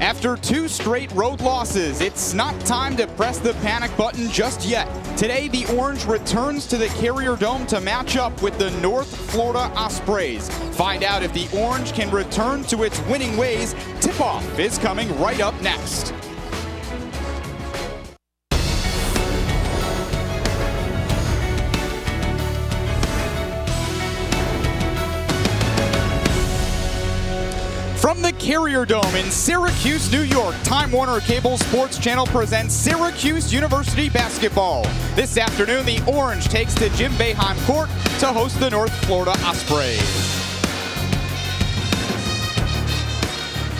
After 2 straight road losses, it's not time to press the panic button just yet. Today, the Orange returns to the Carrier Dome to match up with the North Florida Ospreys. Find out if the Orange can return to its winning ways. Tip-off is coming right up next. From the Carrier Dome in Syracuse, New York, Time Warner Cable Sports Channel presents Syracuse University basketball. This afternoon, the Orange takes to Jim Boeheim Court to host the North Florida Ospreys.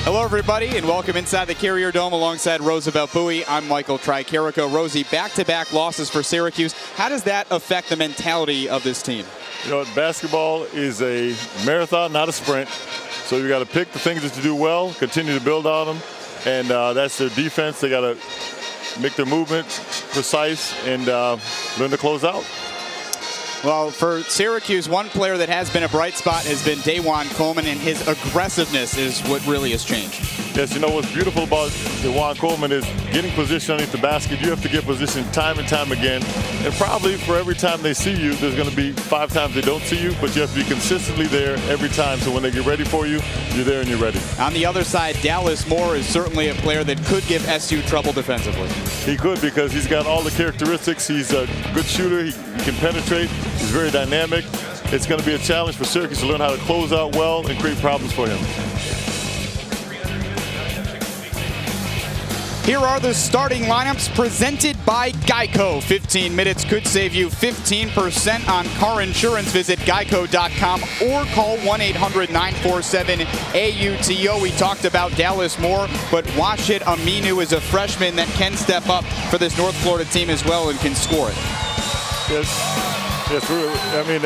Hello, everybody, and welcome inside the Carrier Dome alongside Roosevelt Bowie. I'm Michael Tricarico. Rosie, back-to-back losses for Syracuse. How does that affect the mentality of this team? You know, basketball is a marathon, not a sprint. So you got to pick the things that you do well, continue to build on them, and that's their defense. They got to make their movements precise and learn to close out. Well, for Syracuse, one player that has been a bright spot has been DeJuan Coleman, and his aggressiveness is what really has changed. Yes, you know what's beautiful about DeJuan Coleman is getting position underneath the basket. You have to get position time and time again. And probably for every time they see you, there's going to be 5 times they don't see you, but you have to be consistently there every time. So when they get ready for you, you're there and you're ready. On the other side, Dallas Moore is certainly a player that could give SU trouble defensively. He could, because he's got all the characteristics. He's a good shooter. He can penetrate. He's very dynamic. It's going to be a challenge for Syracuse to learn how to close out well and create problems for him. Here are the starting lineups presented by Geico. 15 minutes could save you 15% on car insurance. Visit geico.com or call 1-800-947-AUTO. We talked about Dallas Moore, but Washit Aminu is a freshman that can step up for this North Florida team as well and can score it. Yes, I mean,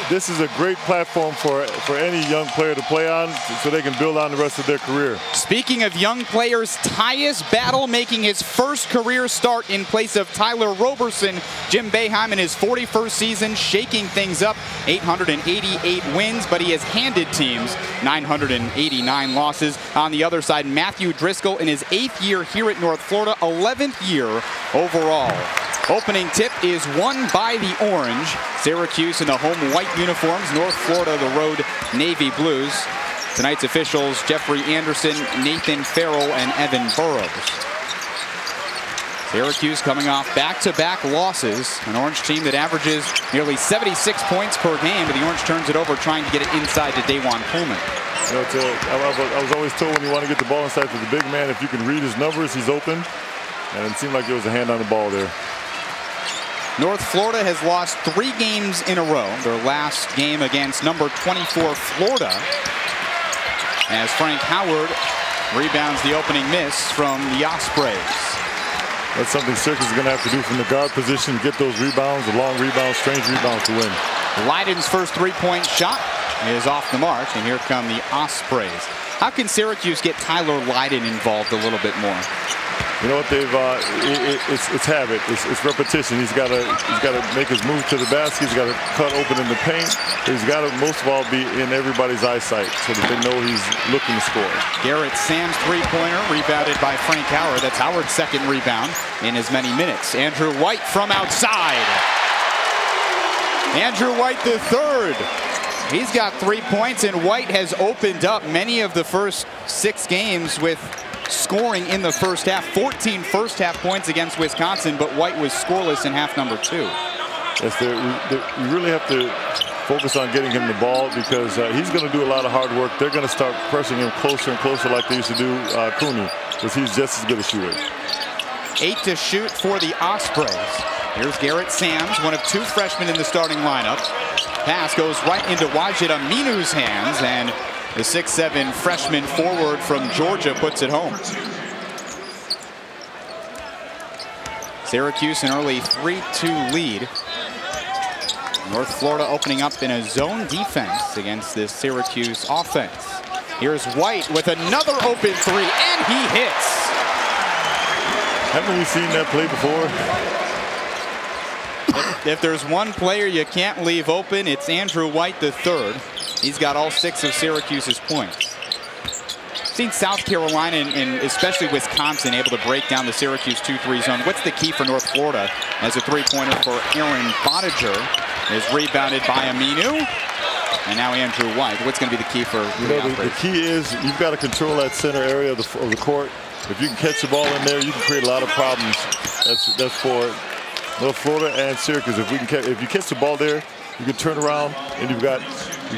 this is a great platform for any young player to play on so they can build on the rest of their career. Speaking of young players, Tyus Battle making his first career start in place of Tyler Roberson. Jim Boeheim in his 41st season, shaking things up. 888 wins, but he has handed teams 989 losses. On the other side, Matthew Driscoll in his 8th year here at North Florida, 11th year overall. Opening tip is won by the Orange. Syracuse in the home white uniforms, North Florida the road navy blues. Tonight's officials, Jeffrey Anderson, Nathan Farrell, and Evan Burrows. Syracuse coming off back-to-back losses. An Orange team that averages nearly 76 points per game, but the Orange turns it over trying to get it inside to DeJuan Coleman. You know, I was always told when you want to get the ball inside to the big man, if you can read his numbers, he's open. And it seemed like there was a hand on the ball there. North Florida has lost 3 games in a row. Their last game against number 24 Florida, as Frank Howard rebounds the opening miss from the Ospreys. That's something Syracuse is going to have to do from the guard position, get those rebounds, the long rebounds, strange rebounds to win. Lydon's first 3-point shot is off the mark, and here come the Ospreys. How can Syracuse get Tyler Lydon involved a little bit more? You know what, it's habit, it's repetition. He's got to make his move to the basket. He's got to cut open in the paint. He's got to most of all be in everybody's eyesight so that they know he's looking to score. Garrett Sam's 3-pointer rebounded by Frank Howard. That's Howard's second rebound in as many minutes. Andrew White from outside. Andrew White the third. He's got 3 points, and White has opened up many of the first 6 games with scoring in the first half. 14 first half points against Wisconsin, but White was scoreless in half number 2. Yes, you really have to focus on getting him the ball because he's going to do a lot of hard work. They're going to start pressing him closer and closer like they used to do Cooney, because he's just as good a shooter. 8 to shoot for the Ospreys. Here's Garrett Sams, one of 2 freshmen in the starting lineup. Pass goes right into Washit Aminu's hands, and the 6'7" freshman forward from Georgia puts it home. Syracuse an early 3-2 lead. North Florida opening up in a zone defense against this Syracuse offense. Here's White with another open three, and he hits. Haven't we seen that play before? If there's one player you can't leave open, it's Andrew White III. He's got all 6 of Syracuse's points. Seen South Carolina and especially Wisconsin able to break down the Syracuse 2-3 zone. What's the key for North Florida as a three-pointer for Aaron Bottiger is rebounded by Aminu. And now Andrew White. What's going to be the key for the key is you've got to control that center area of the court. If you can catch the ball in there, you can create a lot of problems. That's for North Florida and Syracuse. If you catch the ball there, you can turn around and you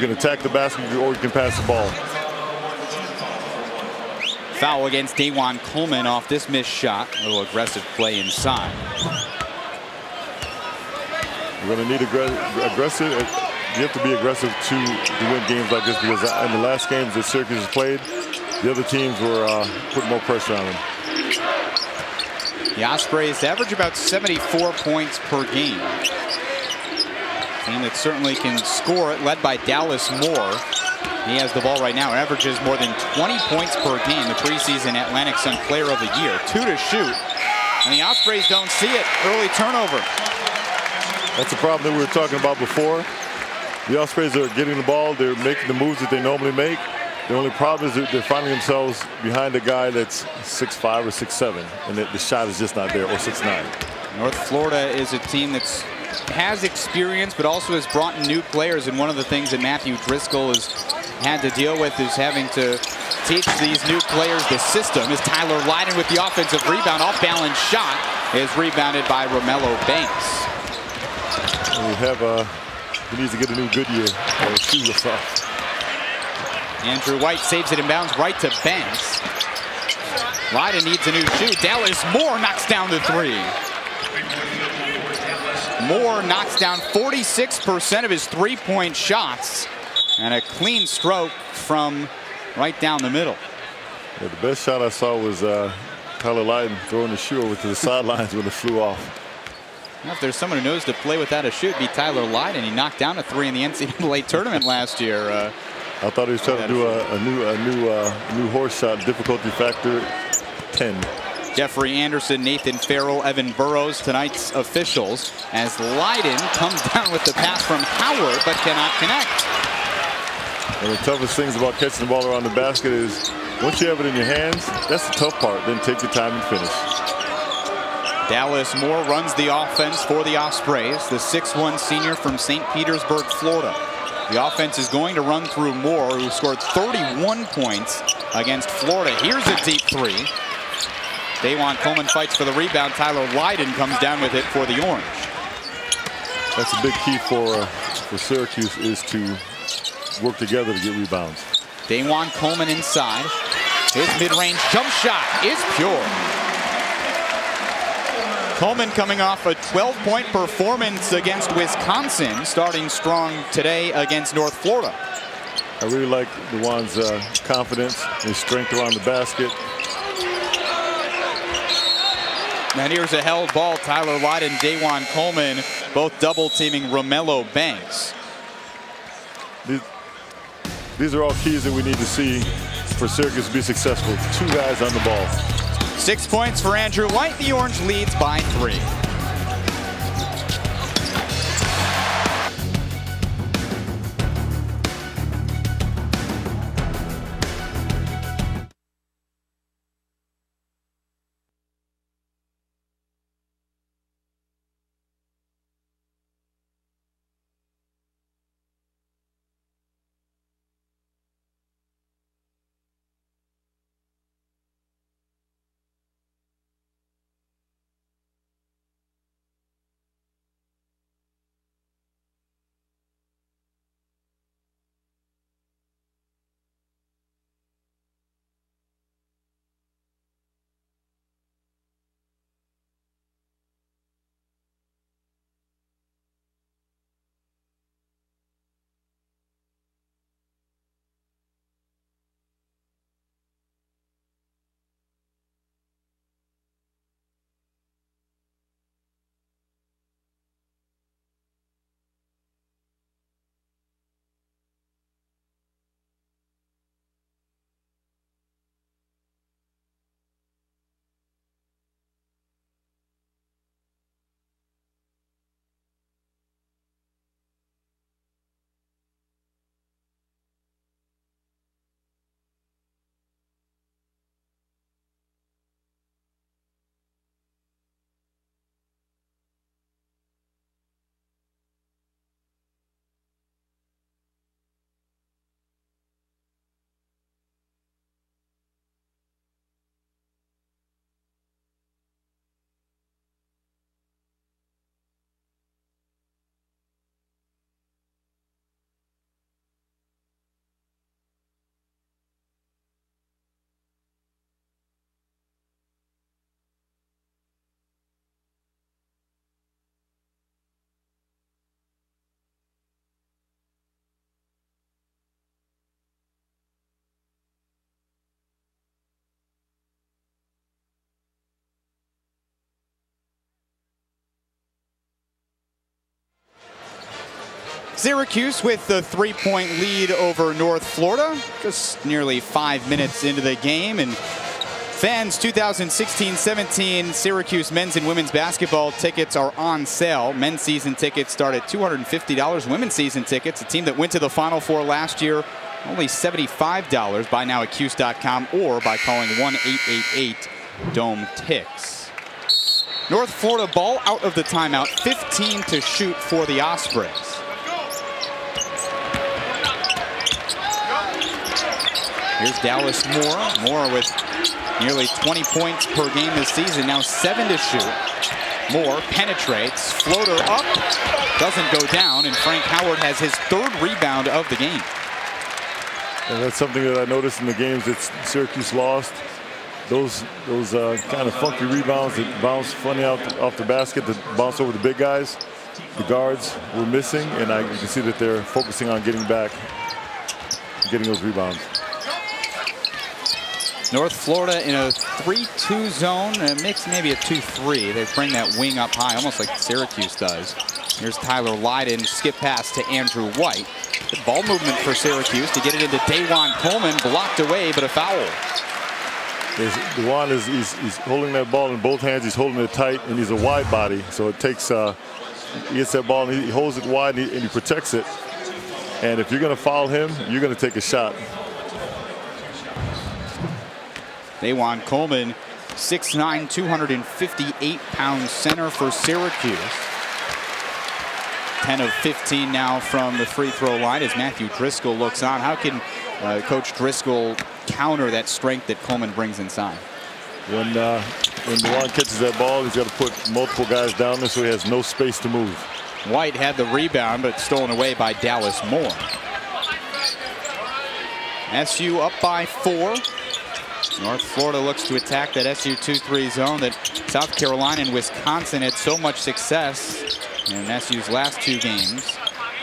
can attack the basket or you can pass the ball. Foul against Dajuan Coleman off this missed shot. A little aggressive play inside. You're going to need aggressive. You have to be aggressive to win games like this, because in the last games that Syracuse has played, the other teams were putting more pressure on them. The Ospreys average about 74 points per game. Team that certainly can score it, led by Dallas Moore. He has the ball right now, averages more than 20 points per game. The preseason Atlantic Sun Player of the Year. 2 to shoot, and the Ospreys don't see it. Early turnover. That's the problem that we were talking about before. The Ospreys are getting the ball. They're making the moves that they normally make. The only problem is that they're finding themselves behind a guy that's 6'5" or 6'7", and the shot is just not there, or 6'9". North Florida is a team that has experience, but also has brought in new players. And one of the things that Matthew Driscoll has had to deal with is having to teach these new players the system. Is Tyler Lydon with the offensive rebound. Off-balance shot is rebounded by Romello Banks. He needs to get a new Goodyear or shoes or something. Andrew White saves it in bounds right to Banks. Lydon needs a new shoe. Dallas Moore knocks down the 3. Moore knocks down 46% of his three-point shots, and a clean stroke from right down the middle. Yeah, the best shot I saw was Tyler Lydon throwing the shoe over to the sidelines when it flew off. Well, if there's someone who knows to play without a shoe, it'd be Tyler Lydon. He knocked down a 3 in the NCAA tournament last year. I thought he was trying to do a new horse shot, difficulty factor 10. Jeffrey Anderson, Nathan Farrell, Evan Burrows, tonight's officials, as Lydon comes down with the pass from Howard, but cannot connect. One of the toughest things about catching the ball around the basket is once you have it in your hands, that's the tough part. Then take your time and finish. Dallas Moore runs the offense for the Ospreys, the 6'1" senior from St. Petersburg, Florida. The offense is going to run through Moore, who scored 31 points against Florida. Here's a deep 3. Dajuan Coleman fights for the rebound. Tyler Lydon comes down with it for the Orange. That's a big key for Syracuse, is to work together to get rebounds. Dajuan Coleman inside. His mid-range jump shot is pure. Coleman coming off a 12-point performance against Wisconsin, starting strong today against North Florida. I really like DeJuan's confidence, his strength around the basket. And here's a held ball. Tyler Lydon, Dajuan Coleman, both double-teaming Romello Banks. These are all keys that we need to see for Syracuse to be successful. 2 guys on the ball. 6 points for Andrew White. The Orange leads by 3. Syracuse with the 3-point lead over North Florida, just nearly 5 minutes into the game. And fans, 2016-17 Syracuse men's and women's basketball tickets are on sale. Men's season tickets start at $250. Women's season tickets, a team that went to the Final Four last year, only $75. Buy now at Cuse.com or by calling 1-888-DOME-TICKS. North Florida ball out of the timeout, 15 to shoot for the Ospreys. Here's Dallas Moore. Moore with nearly 20 points per game this season, now 7 to shoot. Moore penetrates, floater up, doesn't go down, and Frank Howard has his 3rd rebound of the game. And that's something that I noticed in the games that Syracuse lost. Those kind of funky rebounds that bounce funny off the basket, that bounce over the big guys, the guards were missing, and you can see that they're focusing on getting back, getting those rebounds. North Florida in a 3-2 zone, a mix maybe a 2-3. They bring that wing up high, almost like Syracuse does. Here's Tyler Lydon, skip pass to Andrew White. Good ball movement for Syracuse to get it into Dajuan Coleman, blocked away, but a foul. Dajuan he's holding that ball in both hands. He's holding it tight, and he's a wide body. So it takes, he gets that ball, and he holds it wide, and he protects it. And if you're going to foul him, you're going to take a shot. Dajuan Coleman, 6'9", 258-pound center for Syracuse. 10 of 15 now from the free throw line as Matthew Driscoll looks on. How can Coach Driscoll counter that strength that Coleman brings inside? When Dajuan catches that ball, he's got to put multiple guys down there so he has no space to move. White had the rebound, but stolen away by Dallas Moore. SU up by 4. North Florida looks to attack that SU 2-3 zone that South Carolina and Wisconsin had so much success in SU's last 2 games.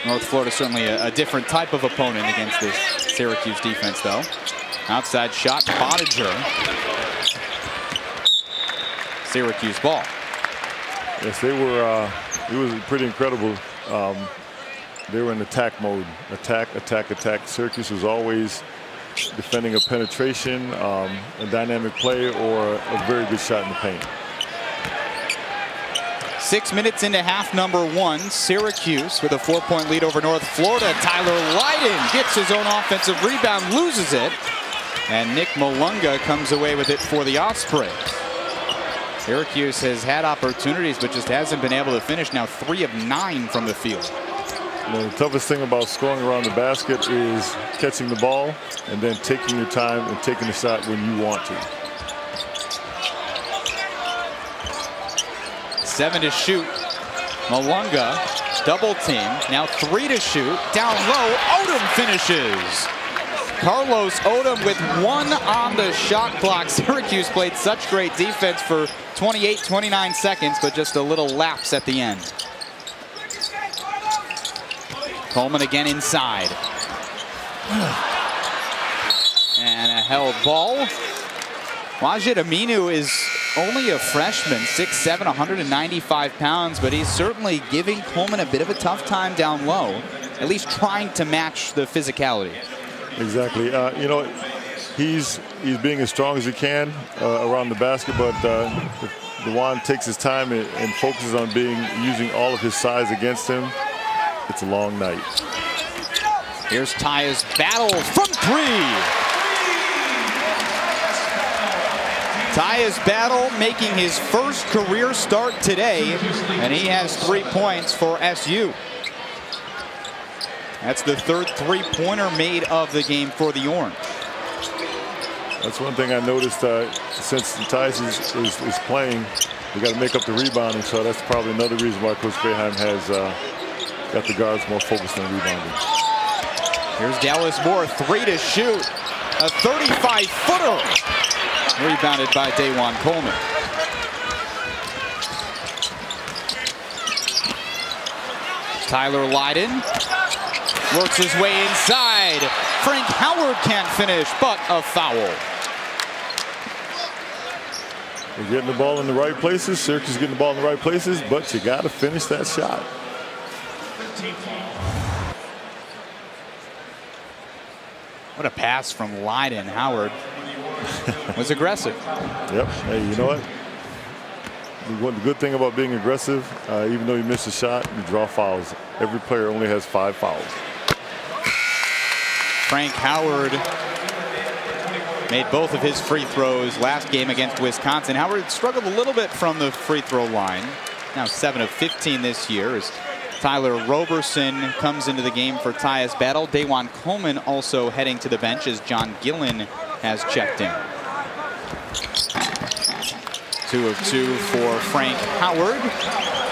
North Florida certainly a different type of opponent against this Syracuse defense, though. Outside shot, Bottiger. Syracuse ball. Yes, they were. It was pretty incredible. They were in attack mode. Attack, attack, attack. Syracuse was always defending a penetration, a dynamic play, or a very good shot in the paint. 6 minutes into half number 1, Syracuse with a 4-point lead over North Florida. Tyler Lydon gets his own offensive rebound, loses it, and Nick Malunga comes away with it for the Ospreys. Syracuse has had opportunities, but just hasn't been able to finish. Now 3 of 9 from the field. The toughest thing about scoring around the basket is catching the ball and then taking your time and taking the shot when you want to. 7 to shoot. Malunga, double team. Now 3 to shoot. Down low, Odom finishes. Carlos Odom with 1 on the shot clock. Syracuse played such great defense for 28, 29 seconds, but just a little lapse at the end. Coleman again inside. And a held ball. Wajid Aminu is only a freshman, 6'7", 195 pounds, but he's certainly giving Coleman a bit of a tough time down low, at least trying to match the physicality. Exactly. You know, he's being as strong as he can around the basket, but Dajuan takes his time and focuses on using all of his size against him. It's a long night. Here's Tyus Battle from 3. Tyus Battle making his first career start today, and he has 3 points for SU. That's the 3rd three-pointer made of the game for the Orange. That's one thing I noticed since Tyus is playing. We got to make up the rebounding, so that's probably another reason why Coach Boeheim has got the guards more focused on rebounding. Here's Dallas Moore, 3 to shoot. A 35-footer. Rebounded by Dajuan Coleman. Tyler Lydon works his way inside. Frank Howard can't finish, but a foul. You're getting the ball in the right places. Syracuse is getting the ball in the right places, but you got to finish that shot. What a pass from Leiden. Howard was aggressive. Yep. Hey, you know what? The good thing about being aggressive, even though you miss a shot, you draw fouls. Every player only has 5 fouls. Frank Howard made both of his free throws last game against Wisconsin. Howard struggled a little bit from the free throw line. Now 7 of 15 this year as Tyler Roberson comes into the game for Tyus Battle. Dajuan Coleman also heading to the bench as John Gillen has checked in. 2 of 2 for Frank Howard.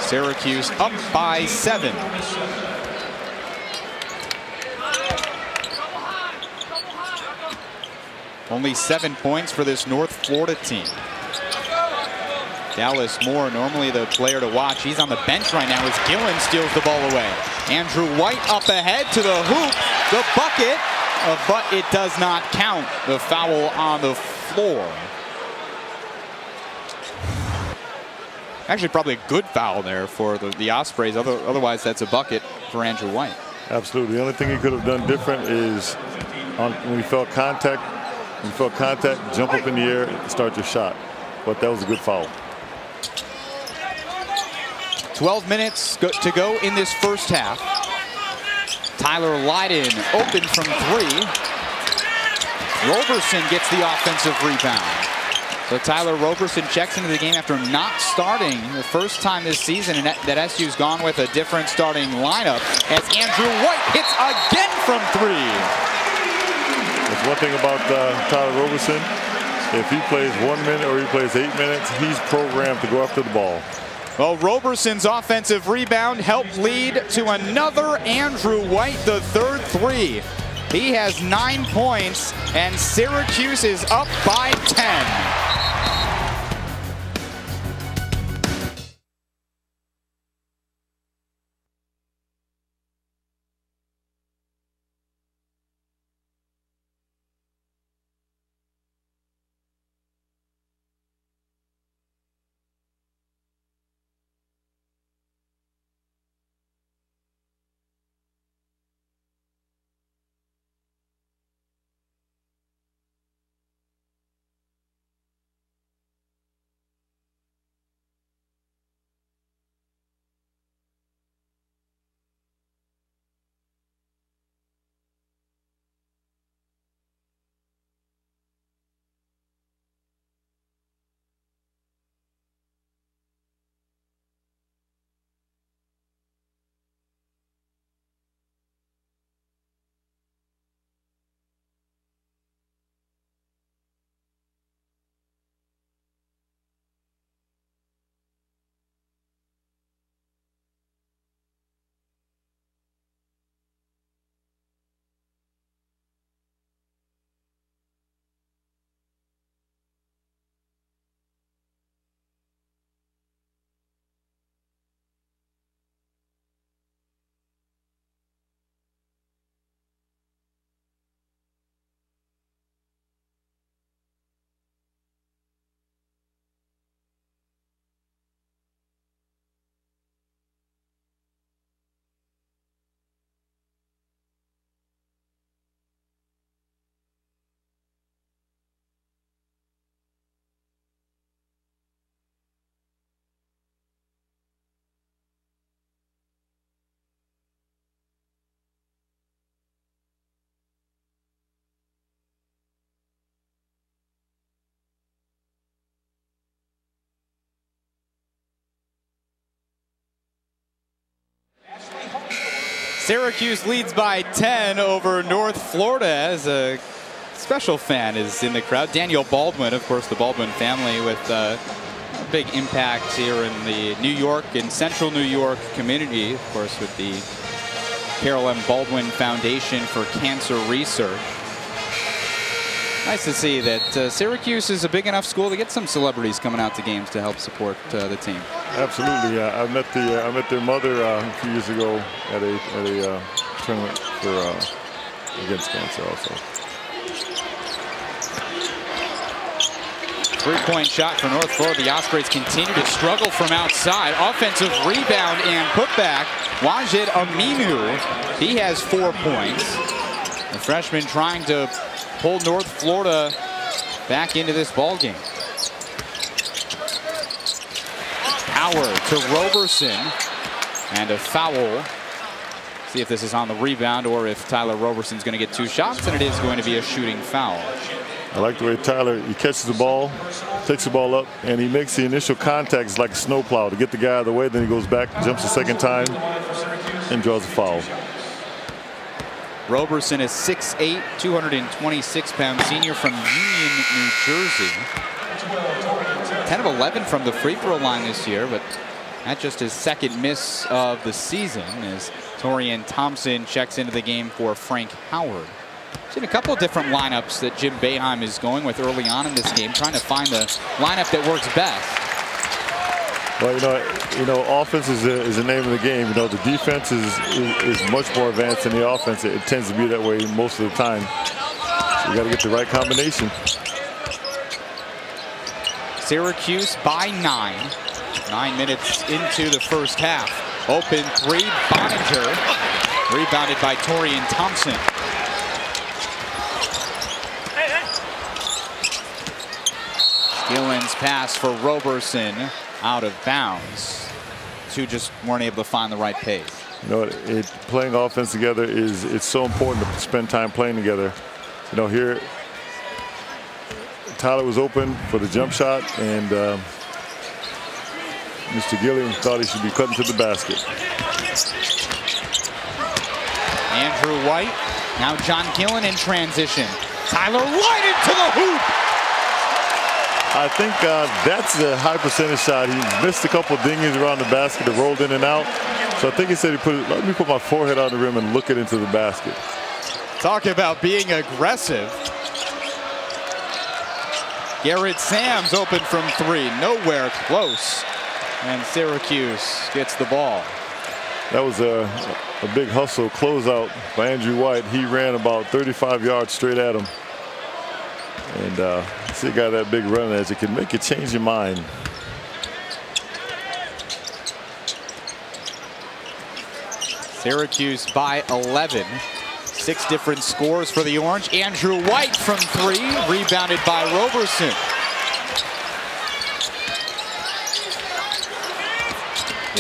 Syracuse up by 7. Only 7 points for this North Florida team. Dallas Moore, normally the player to watch. He's on the bench right now as Gillen steals the ball away. Andrew White up ahead to the hoop. The bucket, but it does not count. The foul on the floor. Actually, probably a good foul there for the Ospreys. Otherwise, that's a bucket for Andrew White. Absolutely. The only thing he could have done different is when he felt contact, jump up in the air and start your shot. But that was a good foul. 12 minutes to go in this first half. Tyler Leiden open from 3. Roberson gets the offensive rebound. So Tyler Roberson checks into the game after not starting the first time this season, and that SU's gone with a different starting lineup as Andrew White hits again from 3. That's one thing about Tyler Roberson. If he plays 1 minute or he plays 8 minutes, he's programmed to go after the ball. Well, Roberson's offensive rebound helped lead to another Andrew White, the third 3. He has 9 points, and Syracuse is up by 10. Syracuse leads by 10 over North Florida as a special fan is in the crowd. Daniel Baldwin, of course, the Baldwin family with a big impact here in the New York and Central New York community, of course, with the Carol M. Baldwin Foundation for Cancer Research. Nice to see that Syracuse is a big enough school to get some celebrities coming out to games to help support the team. Absolutely, yeah. I met their mother a few years ago at a tournament for against cancer also. 3-point shot for North Florida. The Ospreys continue to struggle from outside. Offensive rebound and putback. Wajid Aminu, he has 4 points. The freshman trying to pull North Florida back into this ball game. Power to Roberson, and a foul. See if this is on the rebound or if Tyler Roberson's going to get 2 shots, and it is going to be a shooting foul. I like the way Tyler, he catches the ball, takes the ball up, and he makes the initial contact. It's like a snowplow to get the guy out of the way. Then he goes back, jumps a second time, and draws a foul. Roberson is 6'8", 226-pound senior from Union, New Jersey. 10 of 11 from the free throw line this year, but that's just his second miss of the season as Torian Thompson checks into the game for Frank Howard. Seen a couple of different lineups that Jim Boeheim is going with early on in this game, trying to find the lineup that works best. Well, you know, offense is the name of the game. You know, the defense is much more advanced than the offense. It tends to be that way most of the time. So you got to get the right combination. Syracuse by 9. 9 minutes into the first half. Open 3, Bonninger. Rebounded by Torian Thompson. Gillen's pass for Roberson out of bounds. 2 just weren't able to find the right pace. You know, playing offense together it's so important to spend time playing together. You know, here Tyler was open for the jump shot, and Mr. Gillen thought he should be cutting to the basket. Andrew White, now John Gillen in transition. Tyler White into the hoop. I think that's a high percentage shot. He missed a couple dingies around the basket that rolled in and out. So I think he said let me put my forehead on the rim and look it into the basket. Talk about being aggressive. Garrett Sams open from 3, nowhere close. And Syracuse gets the ball. That was a big hustle closeout by Andrew White. He ran about 35 yards straight at him. And see a guy that big run as it can make you change your mind. Syracuse by 11. 6 different scores for the Orange. Andrew White from 3, rebounded by Roberson.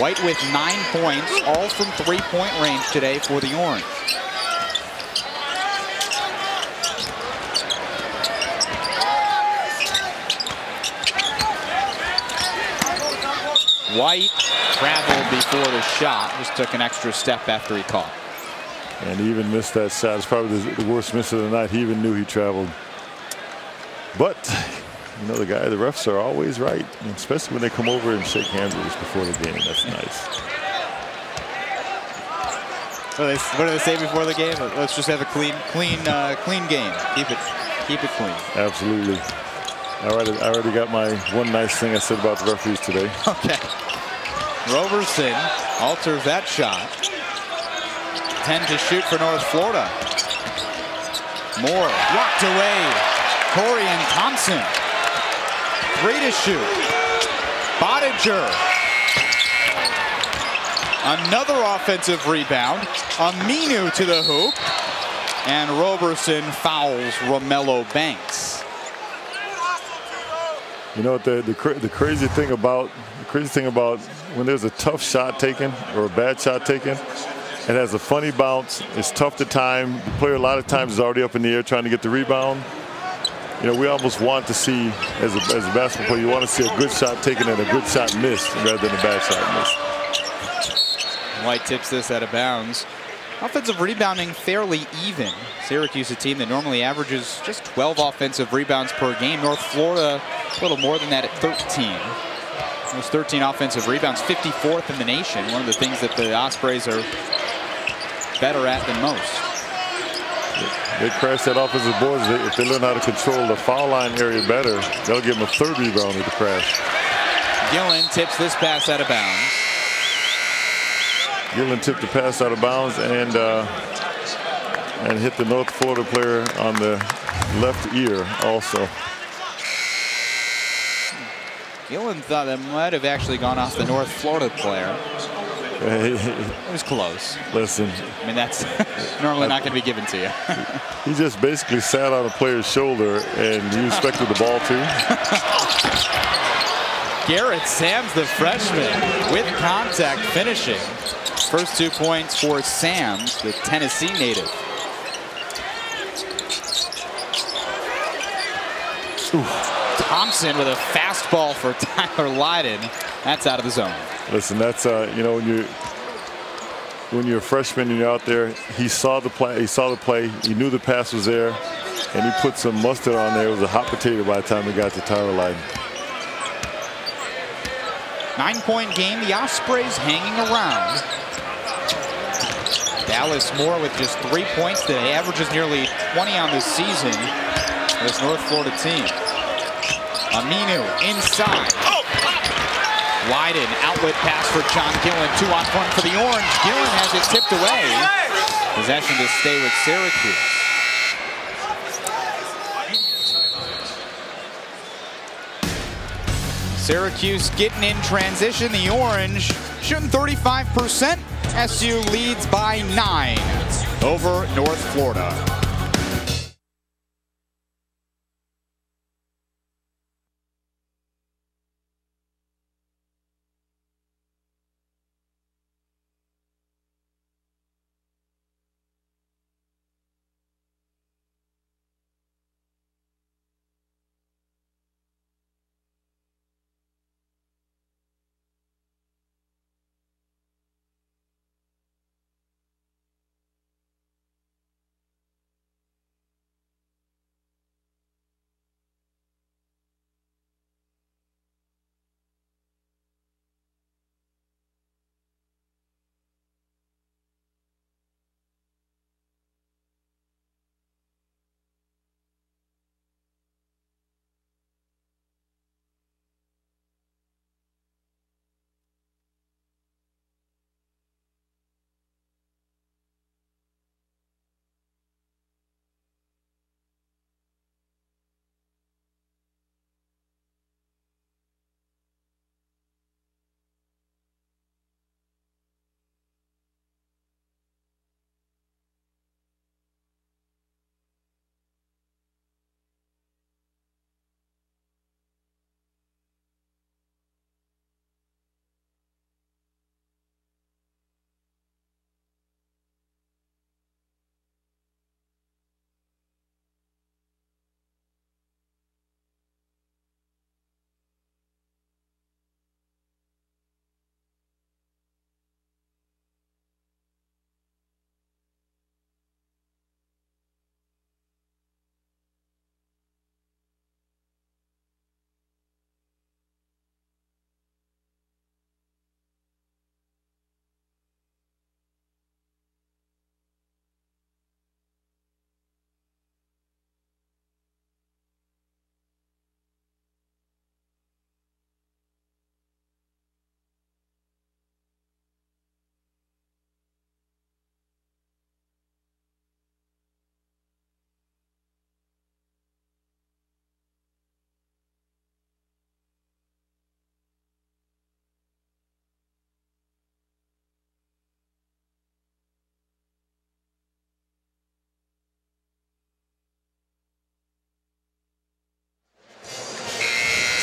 White with 9 points, all from 3-point range today for the Orange. White traveled before the shot, just took an extra step after he caught. And he even missed that shot. It's probably the worst miss of the night. He even knew he traveled. But, you know, the refs are always right, especially when they come over and shake hands with us before the game. That's nice. What do they say before the game? Let's just have a clean game. Keep it clean. Absolutely. I already got my one nice thing I said about the referees today. Okay. Roberson alters that shot. 10 to shoot for North Florida. Moore blocked away. Torian Thompson. 3 to shoot. Bonninger. Another offensive rebound. Aminu to the hoop. And Roberson fouls Romello Banks. You know what the crazy thing about when there's a tough shot taken or a bad shot taken, it has a funny bounce. It's tough to time. The player a lot of times is already up in the air trying to get the rebound. You know, we almost want to see, as a basketball player, you want to see a good shot taken and a good shot missed rather than a bad shot missed. White tips this out of bounds. Offensive rebounding fairly even. Syracuse, a team that normally averages just 12 offensive rebounds per game. North Florida, a little more than that at 13. Those 13 offensive rebounds, 54th in the nation. One of the things that the Ospreys are better at than most. They crash that offensive boards. If they learn how to control the foul line area better, they'll give them a 3rd rebound with the crash. Gillen tips this pass out of bounds. Gillen tipped the pass out of bounds and hit the North Florida player on the left ear also. Gillen thought that might have actually gone off the North Florida player. It was close. Listen. I mean, that's normally not going to be given to you. He just basically sat on a player's shoulder, and you expected the ball to. Garrett Sams, the freshman, with contact finishing. First 2 points for Sams, the Tennessee native. Thompson with a fastball for Tyler Lydon. That's out of the zone. Listen, that's you know, when you're a freshman and you're out there, he saw the play. He knew the pass was there, and he put some mustard on there. It was a hot potato by the time he got to Tyler Lydon. 9-point game. The Ospreys hanging around. Dallas Moore with just 3 points today, averages nearly 20 on this season. This North Florida team. Aminu inside. Lydon, outlet pass for John Gillen. 2-on-1 for the Orange. Gillen has it tipped away. Possession to stay with Syracuse. Syracuse getting in transition. The Orange shooting 35%. SU leads by 9 over North Florida.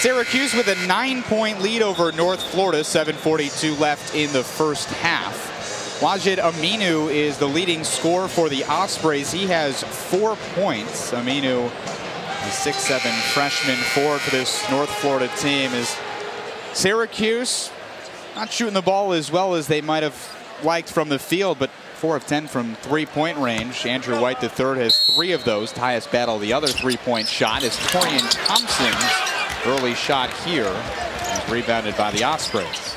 Syracuse with a 9-point lead over North Florida, 7:42 left in the first half. Wajid Aminu is the leading scorer for the Ospreys. He has 4 points. Aminu, the 6'7" freshman forward for this North Florida team. Is Syracuse not shooting the ball as well as they might have liked from the field, but 4 of 10 from 3-point range. Andrew White III has 3 of those. Tyus Battle, the other 3-point shot, is Torian Thompson's early shot here is rebounded by the Ospreys.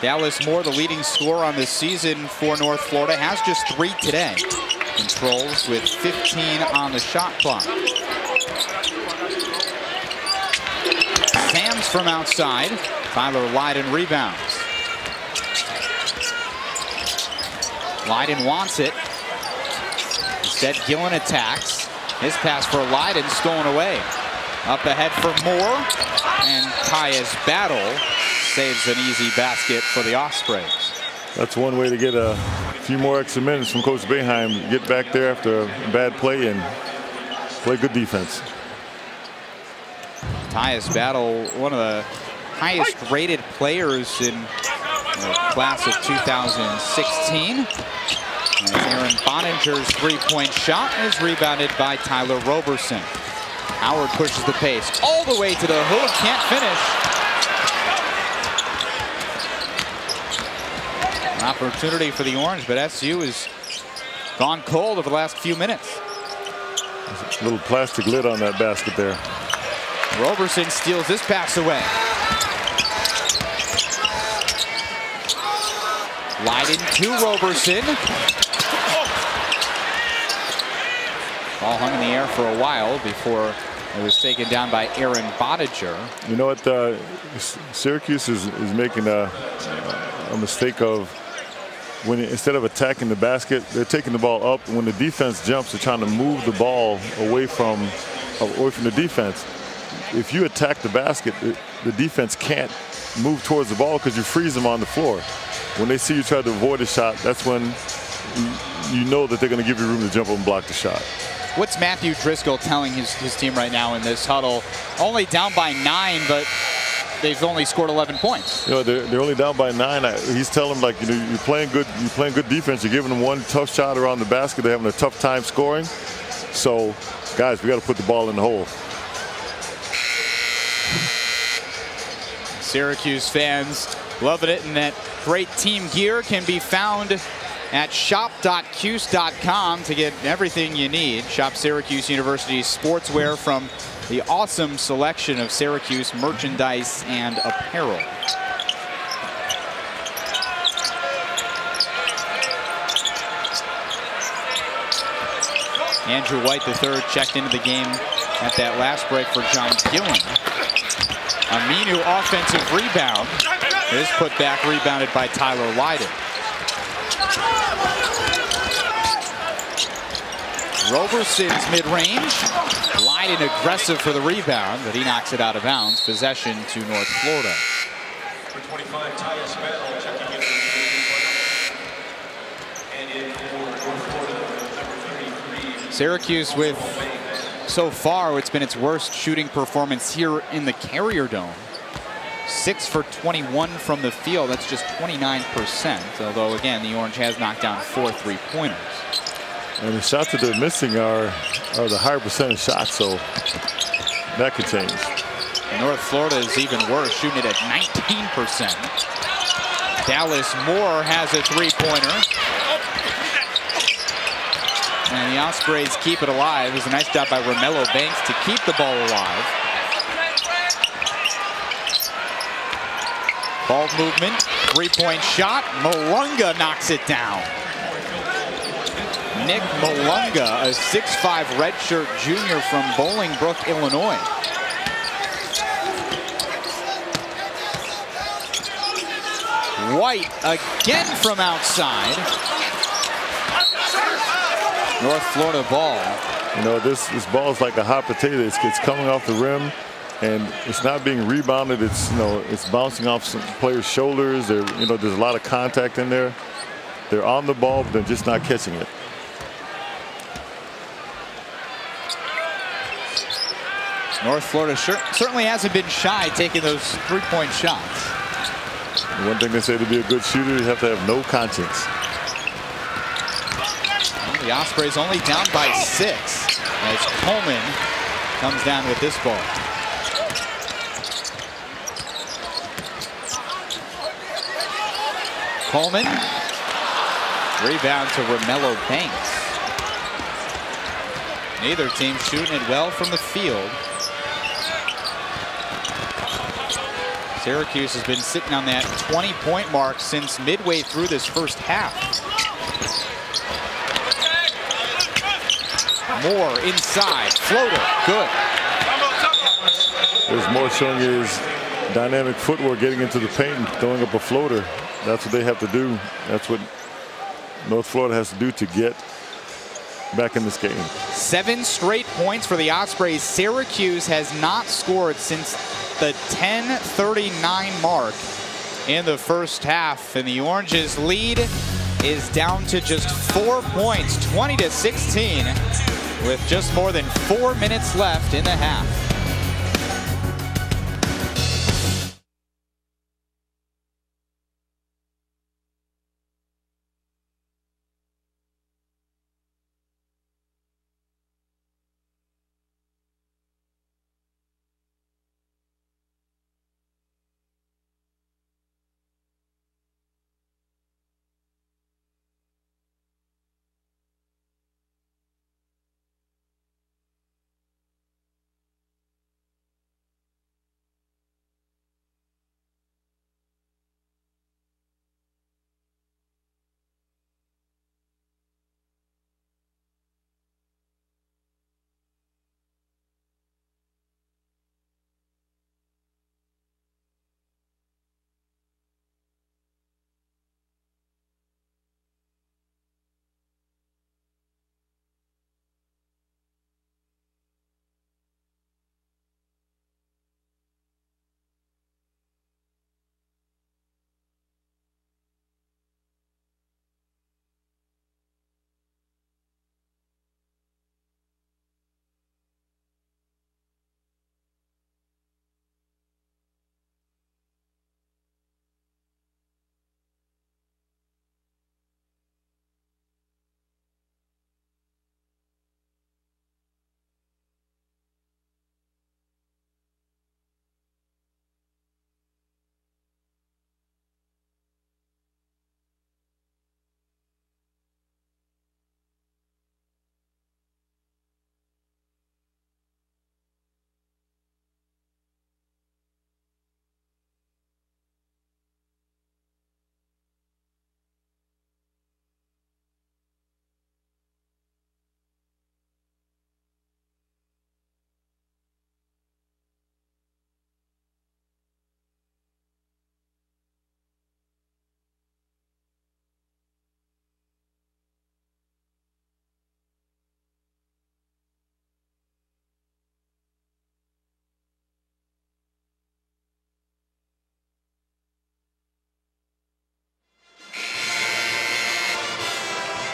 Dallas Moore, the leading scorer on this season for North Florida, has just 3 today. Controls with 15 on the shot clock. Sams from outside. Tyler Lydon rebounds. Lydon wants it. Instead, Gillen attacks. His pass for Lydon stolen away. Up ahead for Moore, and Tyus Battle saves an easy basket for the Ospreys. That's one way to get a few more extra minutes from Coach Boeheim. Get back there after a bad play and play good defense. Tyus Battle, one of the highest rated players in the class of 2016. As Aaron Bonninger's three-point shot is rebounded by Tyler Roberson. Howard pushes the pace all the way to the hoop, can't finish. An opportunity for the Orange, but SU has gone cold over the last few minutes. There's a little plastic lid on that basket there. Roberson steals this pass away. Leiden to Roberson. Ball hung in the air for a while before it was taken down by Aaron Bonninger. You know what? Syracuse is making a mistake of when instead of attacking the basket, they're taking the ball up. When the defense jumps, they're trying to move the ball away from the defense. If you attack the basket, the defense can't move towards the ball because you freeze them on the floor. When they see you try to avoid a shot, that's when you know that they're going to give you room to jump up and block the shot. What's Matthew Driscoll telling his team right now in this huddle? Only down by 9, but they've only scored 11 points. You know, they're only down by 9. He's telling them, like, you know, you're playing good defense. You're giving them one tough shot around the basket. They're having a tough time scoring. So, guys, we got to put the ball in the hole. Syracuse fans loving it, and that great team gear can be found at shop.cuse.com to get everything you need. Shop Syracuse University's sportswear from the awesome selection of Syracuse merchandise and apparel. Andrew White III checked into the game at that last break for John Gillen. Aminu offensive rebound. His putback rebounded by Tyler Leiden. Roberson's mid-range. Leiden aggressive for the rebound, but he knocks it out of bounds. Possession to North Florida. For 25, Tyus Battle checking in. And in for North Florida, number 33. Syracuse with, so far, it's been its worst shooting performance here in the Carrier Dome. 6 for 21 from the field. That's just 29%. Although, again, the Orange has knocked down 4 three-pointers. And the shots that they're missing are the higher percentage shots, so that could change. And North Florida is even worse, shooting it at 19%. Dallas Moore has a three-pointer. And the Ospreys keep it alive. It was a nice job by Romello Banks to keep the ball alive. Ball movement, three-point shot. Malunga knocks it down. Nick Malunga, a 6'5" redshirt junior from Bolingbrook, Illinois. White again from outside. North Florida ball. You know, this ball is like a hot potato. It's coming off the rim, and it's not being rebounded. It's, you know, it's bouncing off some players' shoulders. There's a lot of contact in there. They're on the ball, but they're just not catching it. North Florida certainly hasn't been shy taking those three-point shots. One thing they say, to be a good shooter, you have to have no conscience. Well, the Ospreys only down by 6 as Coleman comes down with this ball. Coleman, rebound to Romello Banks. Neither team shooting it well from the field. Syracuse has been sitting on that 20-point mark since midway through this first half. Moore inside, floater, good. There's Moore showing his dynamic footwork, getting into the paint and throwing up a floater. That's what they have to do. That's what North Florida has to do to get back in this game. 7 straight points for the Ospreys. Syracuse has not scored since the 10:39 mark in the first half, and the Oranges' lead is down to just 4 points, 20-16, with just more than 4 minutes left in the half.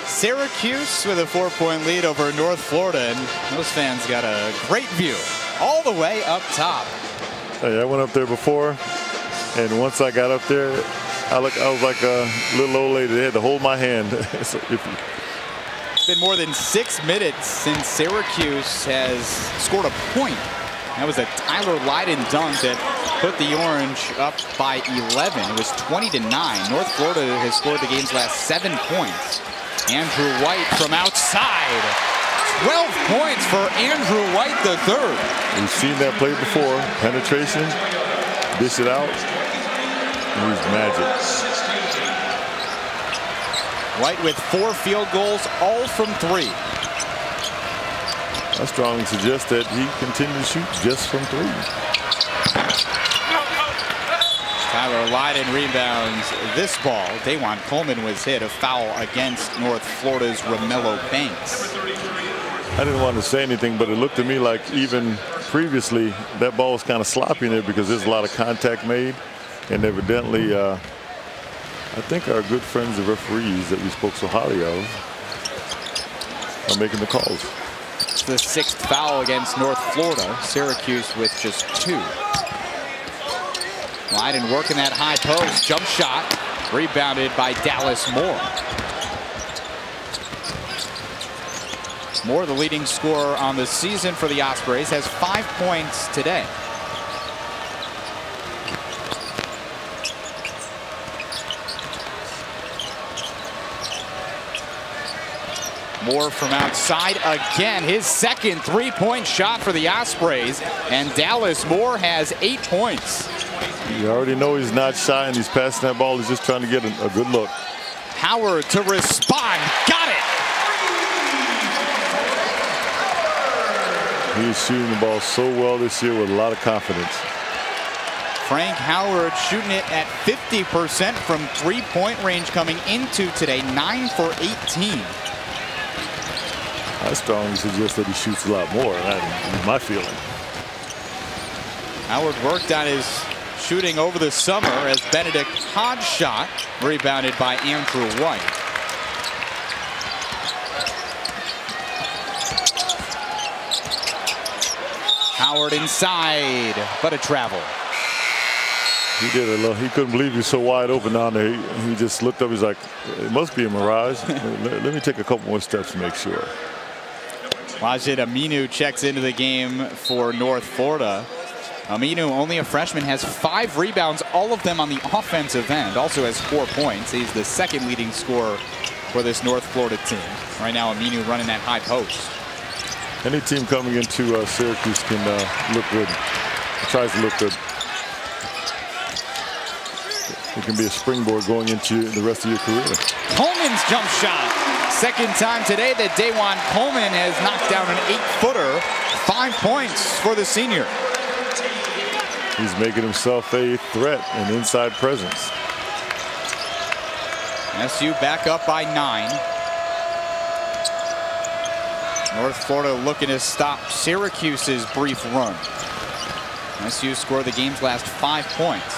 Syracuse with a 4-point lead over North Florida, and those fans got a great view all the way up top. Hey, I went up there before, and once I got up there, I was like a little old lady. They had to hold my hand. So It's been more than 6 minutes since Syracuse has scored a point. That was a Tyler Lydon dunk that put the Orange up by 11. It was 20-9. North Florida has scored the game's last 7 points. Andrew White from outside. 12 points for Andrew White III. We've seen that play before. Penetration, dish it out. He's magic. White with 4 field goals, all from 3. I strongly suggest that he continue to shoot just from 3. Tyler Lydon rebounds this ball. Dajuan Coleman was hit, a foul against North Florida's Romello Banks. I didn't want to say anything, but it looked to me like even previously that ball was kind of sloppy in there because there's a lot of contact made, and evidently I think our good friends, the referees that we spoke so highly of, are making the calls. It's the 6th foul against North Florida. Syracuse with just 2. Lydon working that high post, jump shot, rebounded by Dallas Moore. Moore, the leading scorer on the season for the Ospreys, has 5 points today. Moore from outside again, his second 3-point shot for the Ospreys, and Dallas Moore has 8 points. You already know he's not shy and he's passing that ball. He's just trying to get a good look. Howard to respond. Got it! He's shooting the ball so well this year with a lot of confidence. Frank Howard shooting it at 50% from 3-point range coming into today, 9 for 18. I strongly suggest that he shoots a lot more. That's my feeling. Howard worked on his shooting over the summer as Benedict Hodge shot, rebounded by Andrew White. Howard inside, but a travel. He did a little. He couldn't believe he was so wide open down there. He just looked up. He's like, it must be a mirage. Let me take a couple more steps to make sure. Wajid Aminu checks into the game for North Florida. Aminu, only a freshman, has 5 rebounds, all of them on the offensive end. Also has 4 points. He's the second leading scorer for this North Florida team. Right now, Aminu running that high post. Any team coming into Syracuse can look good. It tries to look good. It can be a springboard going into the rest of your career. Coleman's jump shot. Second time today that Dajuan Coleman has knocked down an 8-footer. 5 points for the senior. He's making himself a threat, an inside presence. SU back up by 9. North Florida looking to stop Syracuse's brief run. SU scored the game's last 5 points.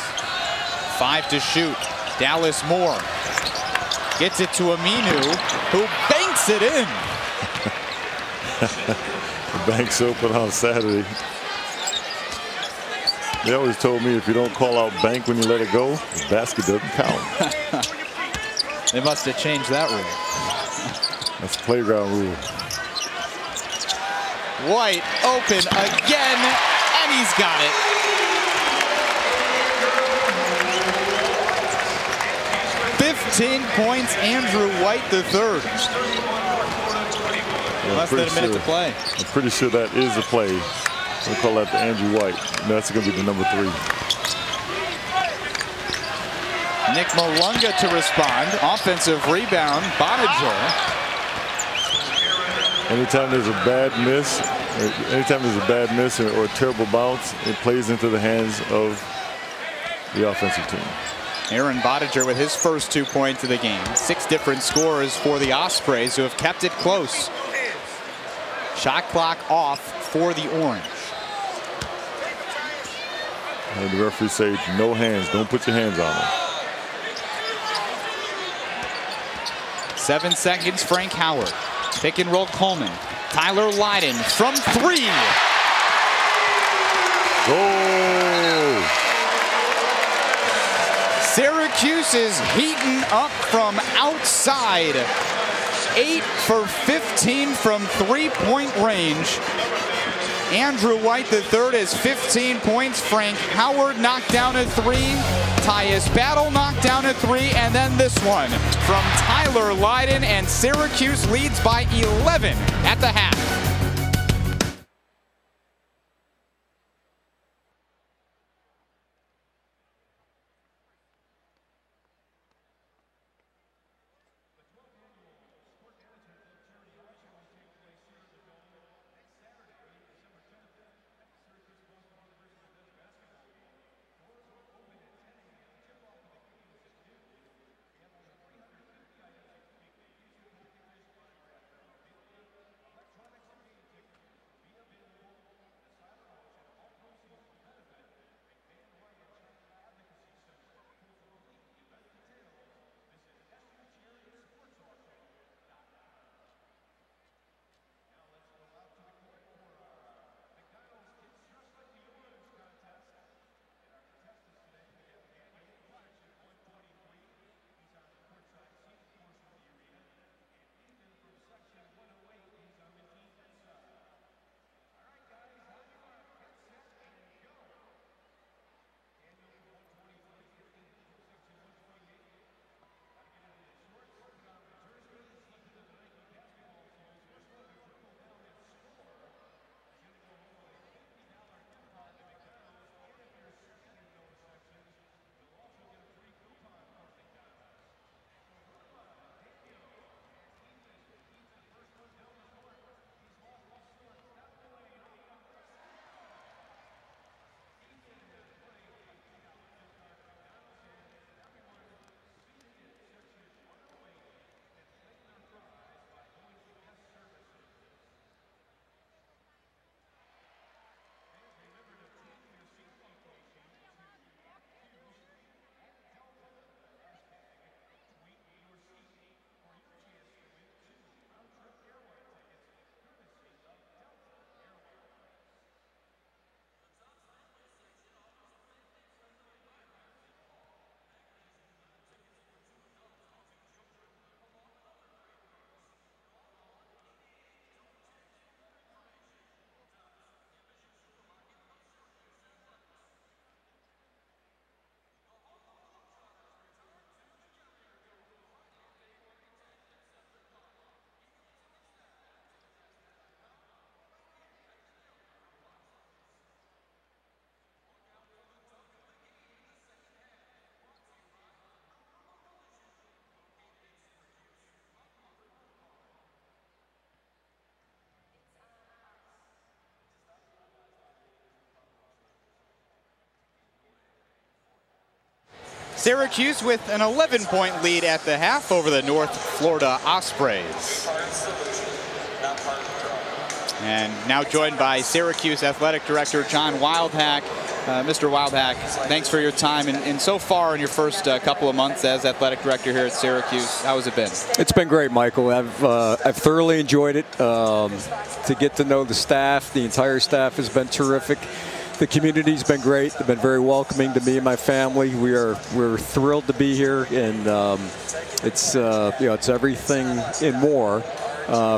5 to shoot. Dallas Moore gets it to Aminu, who banks it in. The bank's open on Saturday. They always told me if you don't call out bank when you let it go, the basket doesn't count. They must have changed that rule. That's the playground rule. White open again, and he's got it. Points, Andrew White III. Less than a minute to play. I'm pretty sure that is a play. We'll call that the Andrew White. That's going to be the number 3. Nick Malunga to respond. Offensive rebound, Boninger. Anytime there's a bad miss, or a terrible bounce, it plays into the hands of the offensive team. Aaron Boninger with his first 2 points of the game. 6 different scores for the Ospreys, who have kept it close. Shot clock off for the Orange. And the referee say no hands. Don't put your hands on them. 7 seconds, Frank Howard. Pick and roll Coleman. Tyler Lydon from 3. Goal! Syracuse is heating up from outside. 8 for 15 from 3-point range. Andrew White III has 15 points. Frank Howard knocked down a 3. Tyus Battle knocked down a 3. And then this one from Tyler Lydon. And Syracuse leads by 11 at the half. Syracuse with an 11-point lead at the half over the North Florida Ospreys. And now joined by Syracuse Athletic Director John Wildhack. Mr. Wildhack, thanks for your time. And so far in your first couple of months as athletic director here at Syracuse, how has it been? It's been great, Michael. I've thoroughly enjoyed it. To get to know the staff, the entire staff has been terrific. The community's been great. They've been very welcoming to me and my family. We're thrilled to be here, and it's it's everything and more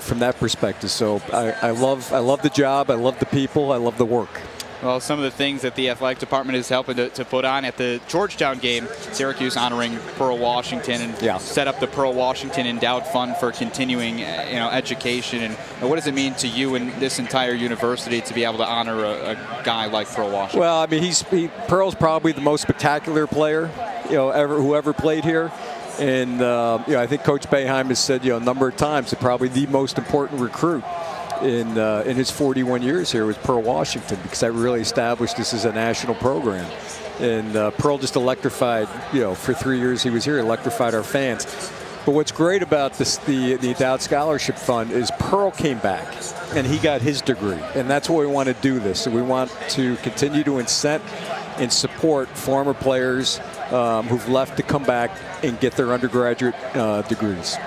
from that perspective. So I love the job. I love the people. I love the work. Well, some of the things that the athletic department is helping to put on at the Georgetown game, Syracuse honoring Pearl Washington and set up the Pearl Washington Endowed Fund for continuing education. And what does it mean to you and this entire university to be able to honor a guy like Pearl Washington? Well, I mean, Pearl's probably the most spectacular player who ever played here. And I think Coach Boeheim has said a number of times that probably the most important recruit in his 41 years here was Pearl Washington, because that really established this as a national program. And Pearl just electrified, for 3 years he was here, electrified our fans. But what's great about the Endowed Scholarship Fund is Pearl came back and he got his degree. And that's what we want to do this. So we want to continue to incent and support former players who've left to come back and get their undergraduate degrees.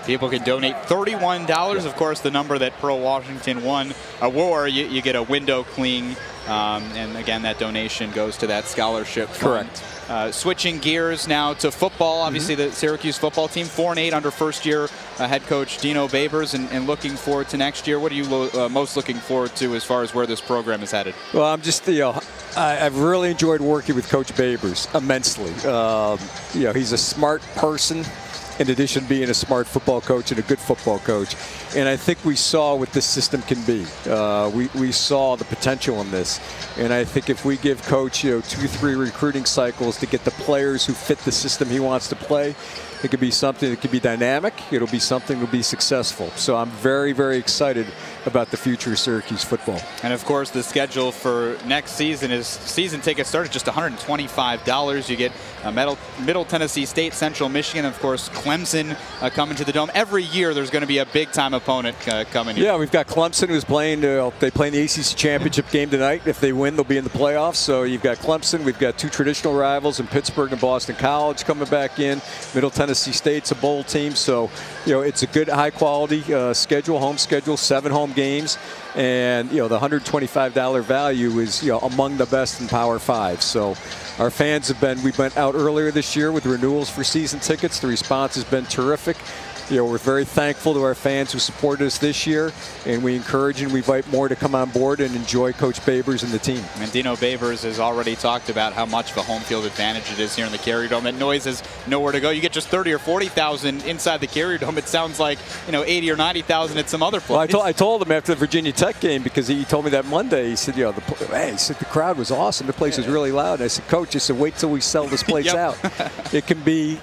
People can donate $31. Of course, the number that Pearl Washington wore, you get a window clean. And again, that donation goes to that scholarship fund. Correct. Switching gears now to football. Obviously, the Syracuse football team 4-8 under first-year head coach Dino Babers, and looking forward to next year. What are you most looking forward to as far as where this program is headed? Well, I'm just I've really enjoyed working with Coach Babers immensely. He's a smart person, in addition to being a smart football coach and a good football coach. And I think we saw what this system can be. We saw the potential in this. And I think if we give Coach 2-3 recruiting cycles to get the players who fit the system he wants to play, it could be something that could be dynamic. It'll be something that will be successful. So I'm very, very excited about the future of Syracuse football. And of course, the schedule for next season is season tickets start at just $125. You get Middle Tennessee State, Central Michigan, of course, Clemson coming to the Dome. Every year there's going to be a big-time opponent coming here. Yeah, we've got Clemson who's playing. They play in the ACC Championship game tonight. If they win, they'll be in the playoffs. So you've got Clemson. We've got two traditional rivals in Pittsburgh and Boston College coming back in. Middle Tennessee State's a bowl team. So, it's a good, high-quality schedule, home schedule, 7 home games. And, the $125 value is, among the best in Power 5. So our fans we went out earlier this year with renewals for season tickets. The response has been terrific. We're very thankful to our fans who supported us this year, and we encourage and we invite more to come on board and enjoy Coach Babers and the team. And Dino Babers has already talked about how much of a home field advantage it is here in the Carrier Dome. That noise has nowhere to go. You get just 30 or 40,000 inside the Carrier Dome. It sounds like 80 or 90,000 at some other place. Well, I told him after the Virginia Tech game, because he told me that Monday. He said, the crowd was awesome. The place was really loud. And I said, Coach, wait till we sell this place out. It can be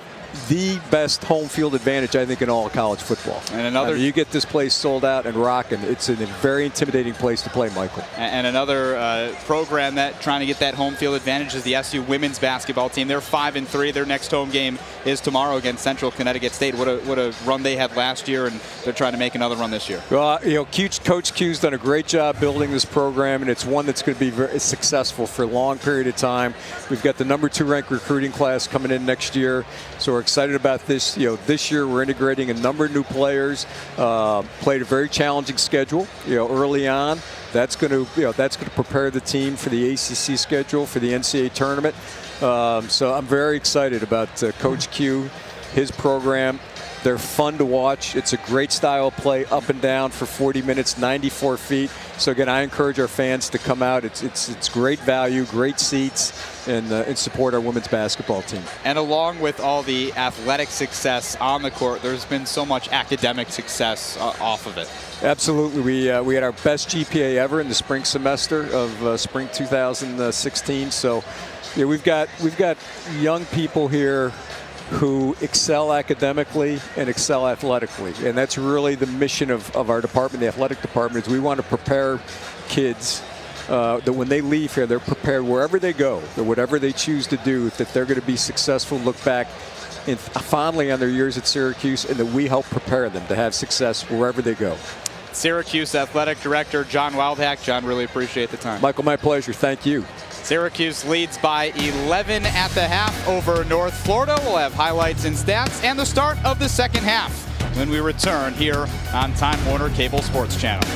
the best home field advantage, I think, in all of college football. And you get this place sold out and rocking. It's a very intimidating place to play, Michael. And another program that trying to get that home field advantage is the SU women's basketball team. They're 5-3. Their next home game is tomorrow against Central Connecticut State. What a run they had last year, and they're trying to make another run this year. Well, Coach Q's done a great job building this program, and it's one that's going to be very successful for a long period of time. We've got the number 2 ranked recruiting class coming in next year, so we're excited about this. This year we're integrating a number of new players. Played a very challenging schedule, early on. That's going to prepare the team for the ACC schedule, for the NCAA tournament. So I'm very excited about Coach Q, his program. They're fun to watch. It's a great style of play, up and down for 40 minutes, 94 feet. So again, I encourage our fans to come out. It's great value, great seats, and support our women's basketball team. And along with all the athletic success on the court, there's been so much academic success off of it. Absolutely. We had our best GPA ever in the spring semester of spring 2016. So we've got young people here who excel academically and excel athletically. And that's really the mission of our department, the athletic department, is we want to prepare kids that when they leave here, they're prepared wherever they go, that whatever they choose to do, that they're going to be successful, look back fondly on their years at Syracuse, and that we help prepare them to have success wherever they go. Syracuse Athletic Director John Wildhack. John, really appreciate the time. Michael, my pleasure. Thank you. Syracuse leads by 11 at the half over North Florida. We'll have highlights and stats and the start of the second half when we return here on Time Warner Cable Sports Channel.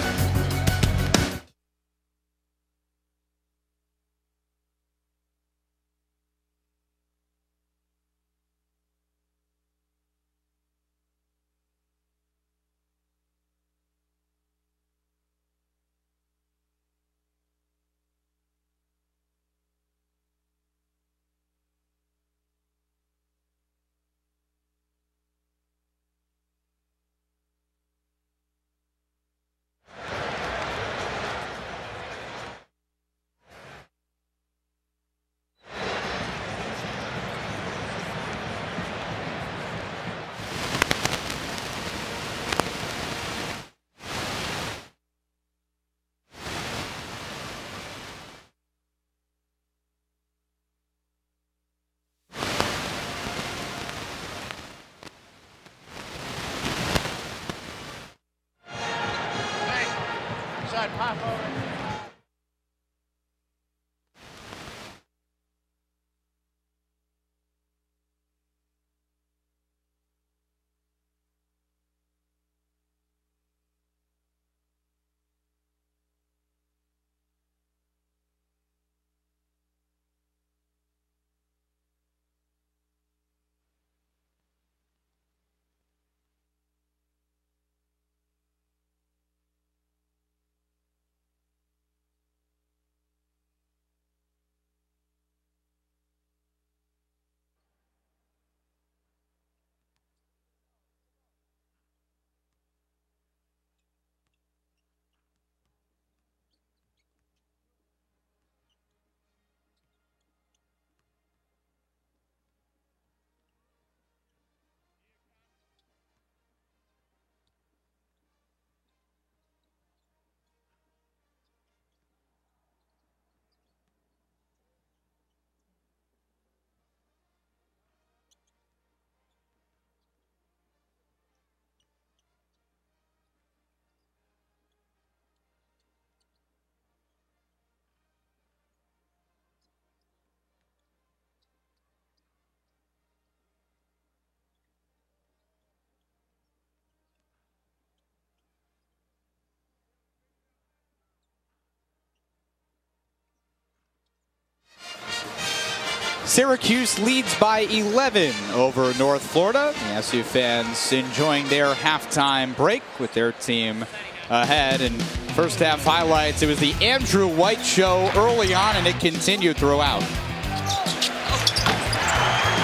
Syracuse leads by 11 over North Florida. The SU fans enjoying their halftime break with their team ahead. And first half highlights, it was the Andrew White show early on, and it continued throughout.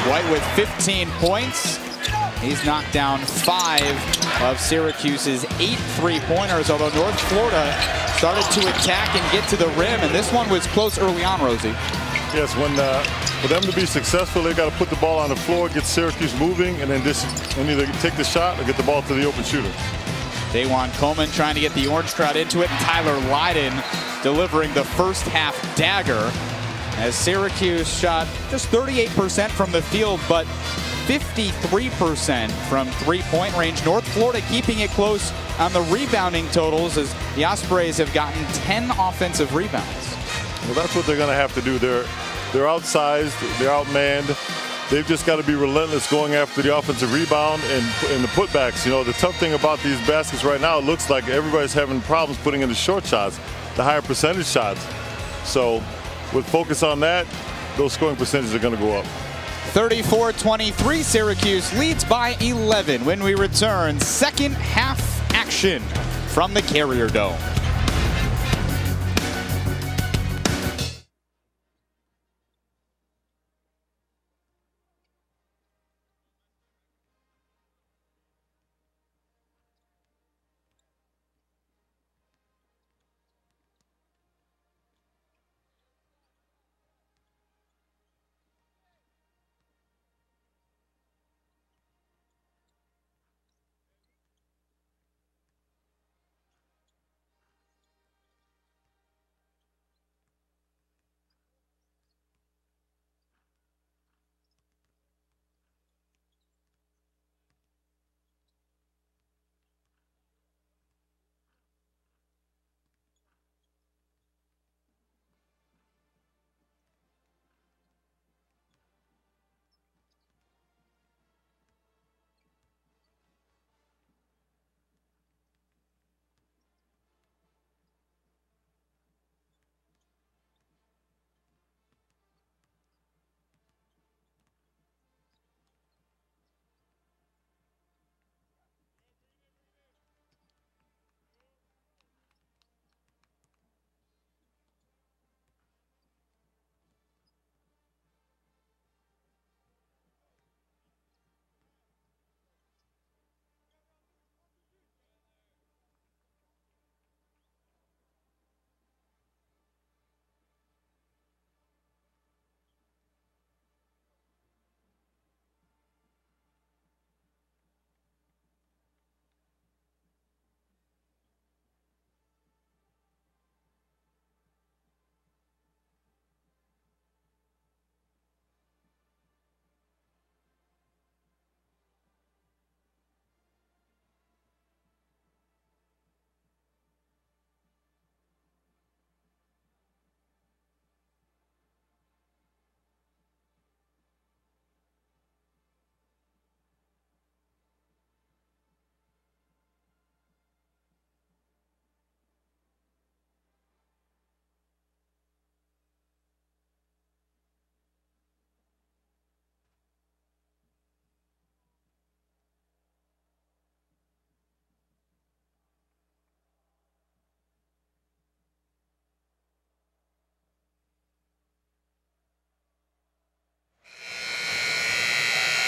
White with 15 points. He's knocked down 5 of Syracuse's 8 3-pointers, although North Florida started to attack and get to the rim, and this one was close early on, Rosie. Yes, for them to be successful, they've got to put the ball on the floor, get Syracuse moving, and then either take the shot or get the ball to the open shooter. Dajuan Coleman trying to get the orange crowd into it, and Tyler Lydon delivering the first half dagger as Syracuse shot just 38% from the field, but 53% from three-point range. North Florida keeping it close on the rebounding totals as the Ospreys have gotten 10 offensive rebounds. Well, that's what they're going to have to do. They're outsized, they're outmanned. They've just got to be relentless going after the offensive rebound and the putbacks. You know, the tough thing about these baskets right now, it looks like everybody's having problems putting in the short shots, the higher percentage shots. So with focus on that, those scoring percentages are going to go up. 34-23, Syracuse leads by 11 when we return. Second half action from the Carrier Dome.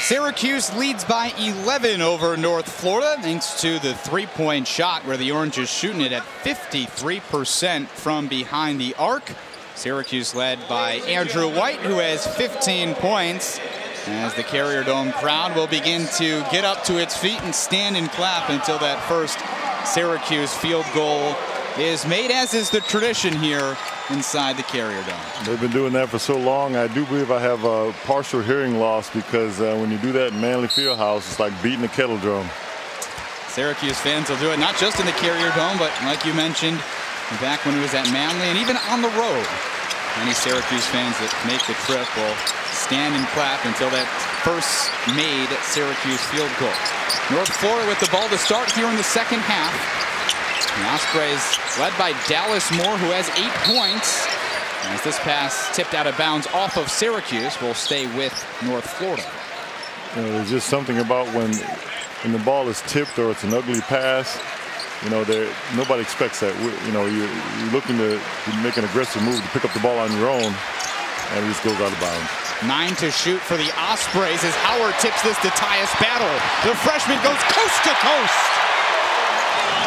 Syracuse leads by 11 over North Florida thanks to the three-point shot where the Orange is shooting it at 53% from behind the arc. Syracuse led by Andrew White, who has 15 points. As the Carrier Dome crowd will begin to get up to its feet and stand and clap until that first Syracuse field goal is made, as is the tradition here inside the Carrier Dome. They've been doing that for so long. I do believe I have a partial hearing loss because when you do that in Manley Fieldhouse, it's like beating a kettle drum. Syracuse fans will do it not just in the Carrier Dome, but like you mentioned, back when he was at Manley and even on the road. Many Syracuse fans that make the trip will stand and clap until that first made Syracuse field goal. North Florida with the ball to start here in the second half. The Ospreys led by Dallas Moore, who has 8 points. As this pass tipped out of bounds off of Syracuse, will stay with North Florida. You know, there's just something about when the ball is tipped or it's an ugly pass. You know, nobody expects that. You know, you're looking to make an aggressive move to pick up the ball on your own, and it just goes out of bounds. 9 to shoot for the Ospreys as Howard tips this to Tyus Battle. The freshman goes coast to coast.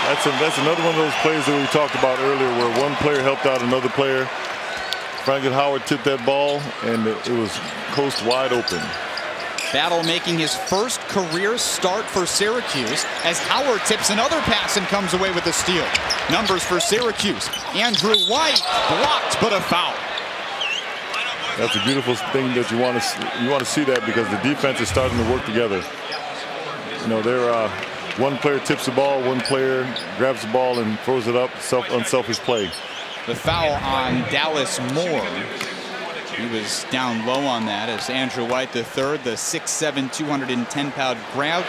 That's another one of those plays that we talked about earlier where one player helped out another player. Franklin Howard tipped that ball, and it was coast wide open. Battle making his first career start for Syracuse as Howard tips another pass and comes away with the steal. Numbers for Syracuse. Andrew White blocked, but a foul. That's a beautiful thing that you want to see that because the defense is starting to work together. You know, they're one player tips the ball, one player grabs the ball and throws it up. Unselfish play. The foul on Dallas Moore. He was down low on that as Andrew White III, the 6'7", 210-pound grad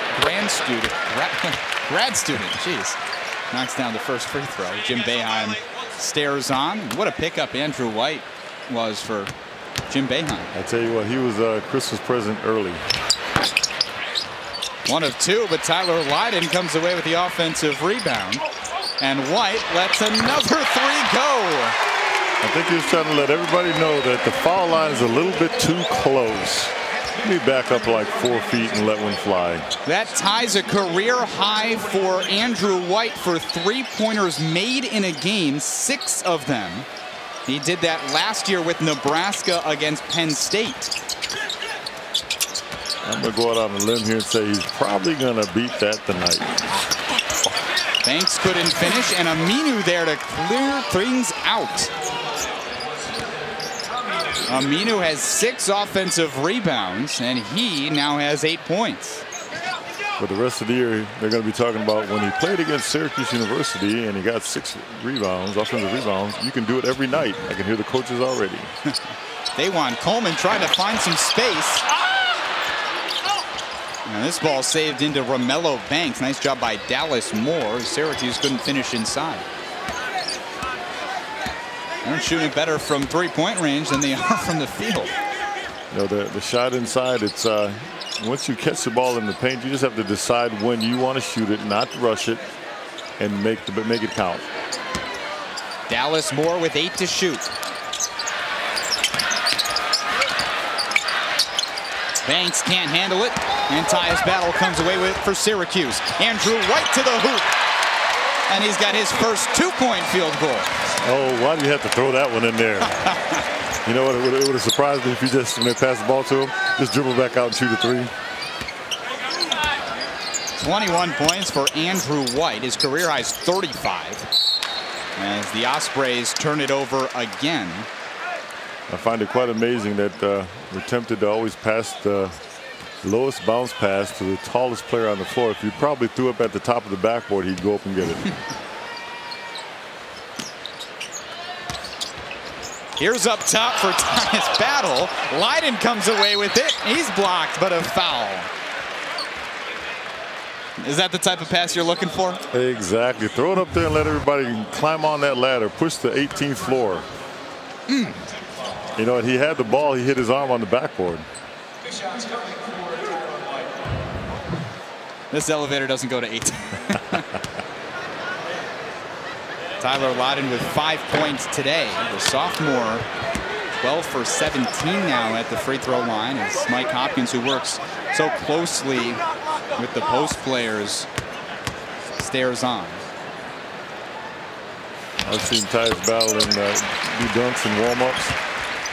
student, jeez, knocks down the first free throw. Jim Boeheim stares on. What a pickup Andrew White was for Jim Boeheim. I tell you what, he was a Christmas present early. 1 of 2, but Tyler Lydon comes away with the offensive rebound. And White lets another 3 go. I think he was trying to let everybody know that the foul line is a little bit too close. Let me back up like 4 feet and let one fly. That ties a career high for Andrew White for three-pointers made in a game, 6 of them. He did that last year with Nebraska against Penn State. I'm going to go out on a limb here and say he's probably going to beat that tonight. Banks couldn't finish, and Aminu there to clear things out. Aminu has 6 offensive rebounds, and he now has 8 points. For the rest of the year, they're going to be talking about when he played against Syracuse University and he got 6 rebounds, offensive rebounds. You can do it every night. I can hear the coaches already. They want Coleman trying to find some space. And this ball saved into Romello Banks. Nice job by Dallas Moore. Syracuse couldn't finish inside. They're shooting better from three-point range than they are from the field. You know, the shot inside, it's once you catch the ball in the paint, you just have to decide when you want to shoot it, not rush it, and make it count. Dallas Moore with 8 to shoot. Banks can't handle it, and Tyus Battle comes away with it for Syracuse. Andrew White to the hoop, and he's got his first 2-point field goal. Oh, why do you have to throw that one in there? You know what? It would have surprised me if you just, when they passed the ball to him, just dribble back out and shoot a 3. 21 points for Andrew White. His career high is 35. As the Ospreys turn it over again. I find it quite amazing that we're tempted to always pass the lowest bounce pass to the tallest player on the floor. If you probably threw up at the top of the backboard, he'd go up and get it. Here's up top for Tyus Battle. Lydon comes away with it. He's blocked, but a foul. Is that the type of pass you're looking for? Exactly. Throw it up there and let everybody climb on that ladder. Push the 18th floor. You know, he had the ball. He hit his arm on the backboard. This elevator doesn't go to 8. Tyler Lydon with 5 points today. The sophomore 12 for 17 now at the free throw line as Mike Hopkins, who works so closely with the post players, stares on. I've seen Tyus battle and do dunks and warm-ups.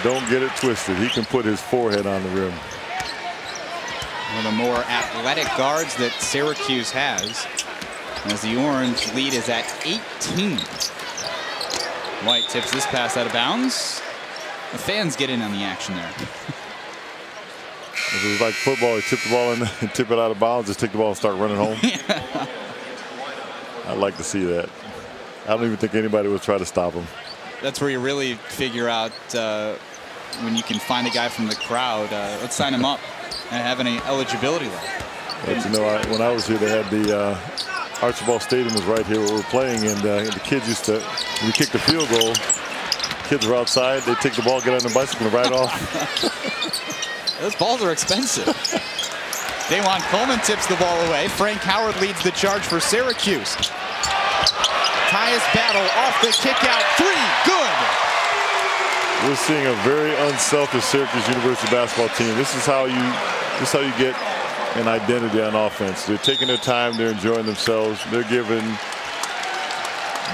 Don't get it twisted. He can put his forehead on the rim. One of the more athletic guards that Syracuse has, as the Orange lead is at 18. White tips this pass out of bounds. The fans get in on the action there. If it was like football, you tip the ball in and tip it out of bounds, just take the ball and start running home. I'd like to see that. I don't even think anybody would try to stop him. That's where you really figure out when you can find a guy from the crowd. Let's sign him up and have any eligibility left. But you know, when I was here, they had the Archibald Stadium was right here where we were playing, and the kids used to, when we kicked the field goal, kids were outside, they take the ball, get on the bicycle, and ride off. Those balls are expensive. Dajuan Coleman tips the ball away. Frank Howard leads the charge for Syracuse. Tyus Battle off the kick out three, good. We're seeing a very unselfish Syracuse University basketball team. This is how you get an identity on offense. They're taking their time, they're enjoying themselves, they're giving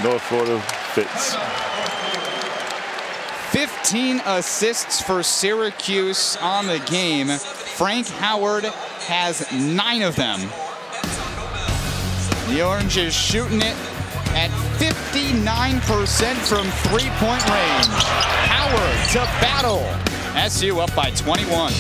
North Florida fits. 15 assists for Syracuse on the game. Frank Howard has 9 of them. The Orange is shooting it at 59% from three-point range. Howard to Battle. SU up by 21.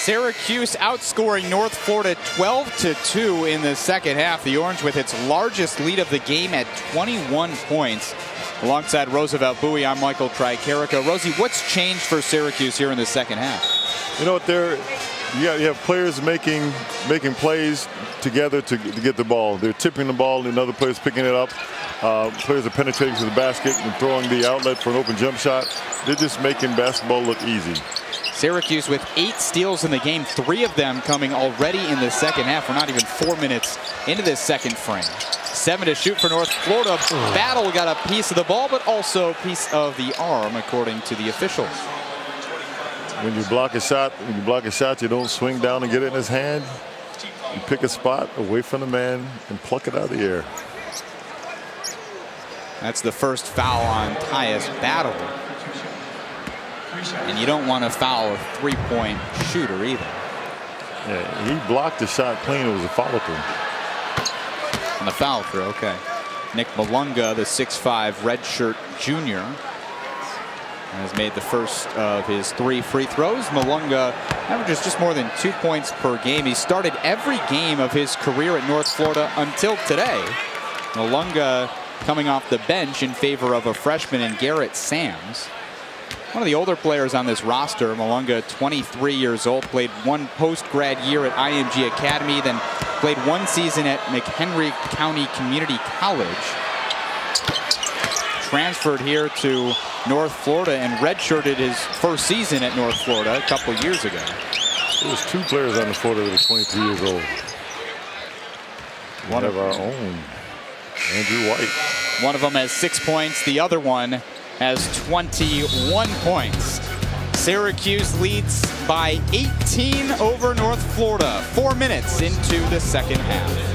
Syracuse outscoring North Florida 12-2 in the second half. The Orange with its largest lead of the game at 21 points. Alongside Roosevelt Bowie, I'm Michael Tricarico. Rosie, what's changed for Syracuse here in the second half? You know what, you have players making plays together to get the ball. They're tipping the ball and other players picking it up. Players are penetrating to the basket and throwing the outlet for an open jump shot. They're just making basketball look easy. Syracuse with 8 steals in the game, 3 of them coming already in the second half. We're not even 4 minutes into this second frame. 7 to shoot for North Florida. Battle got a piece of the ball, but also a piece of the arm, according to the officials. When you block a shot, you don't swing down and get it in his hand. You pick a spot away from the man and pluck it out of the air. That's the first foul on Tyus Battle. And you don't want to foul a three-point shooter either. Yeah, he blocked the shot clean. It was a follow through. On the foul throw, okay. Nick Malunga, the 6'5" redshirt junior, has made the first of his 3 free throws. Malunga averages just more than 2 points per game. He started every game of his career at North Florida until today. Malunga coming off the bench in favor of a freshman in Garrett Sams. One of the older players on this roster. Malunga, 23 years old, played 1 post-grad year at IMG Academy, then played 1 season at McHenry County Community College. Transferred here to North Florida and redshirted his first season at North Florida a couple years ago. There was 2 players on the Florida that were 23 years old. One of our own, Andrew White. One of them has 6 points. The other one has 21 points. Syracuse leads by 18 over North Florida. 4 minutes into the second half.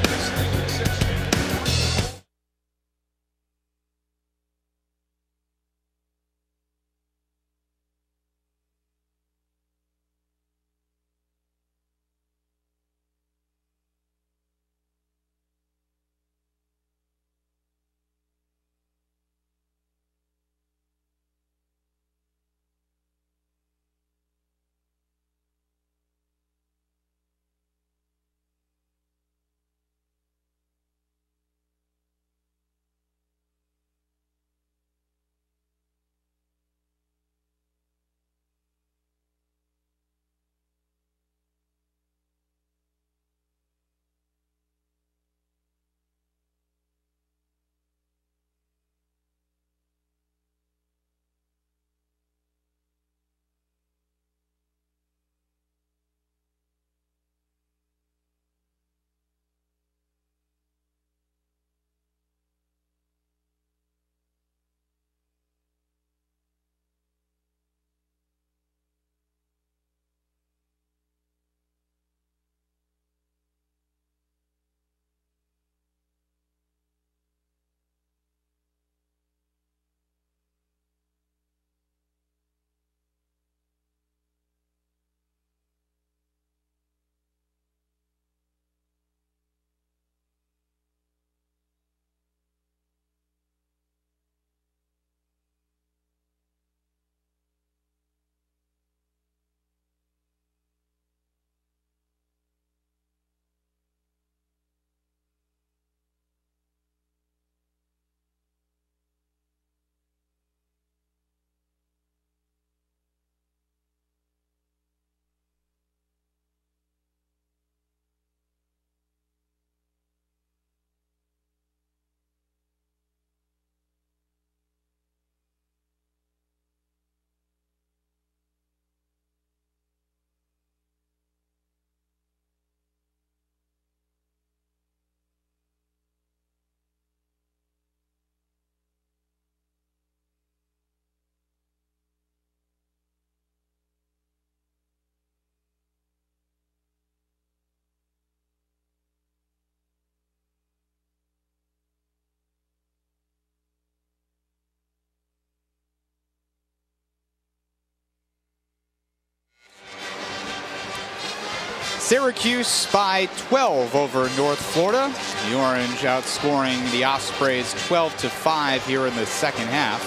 Syracuse by 12 over North Florida. The Orange outscoring the Ospreys 12-5 here in the second half,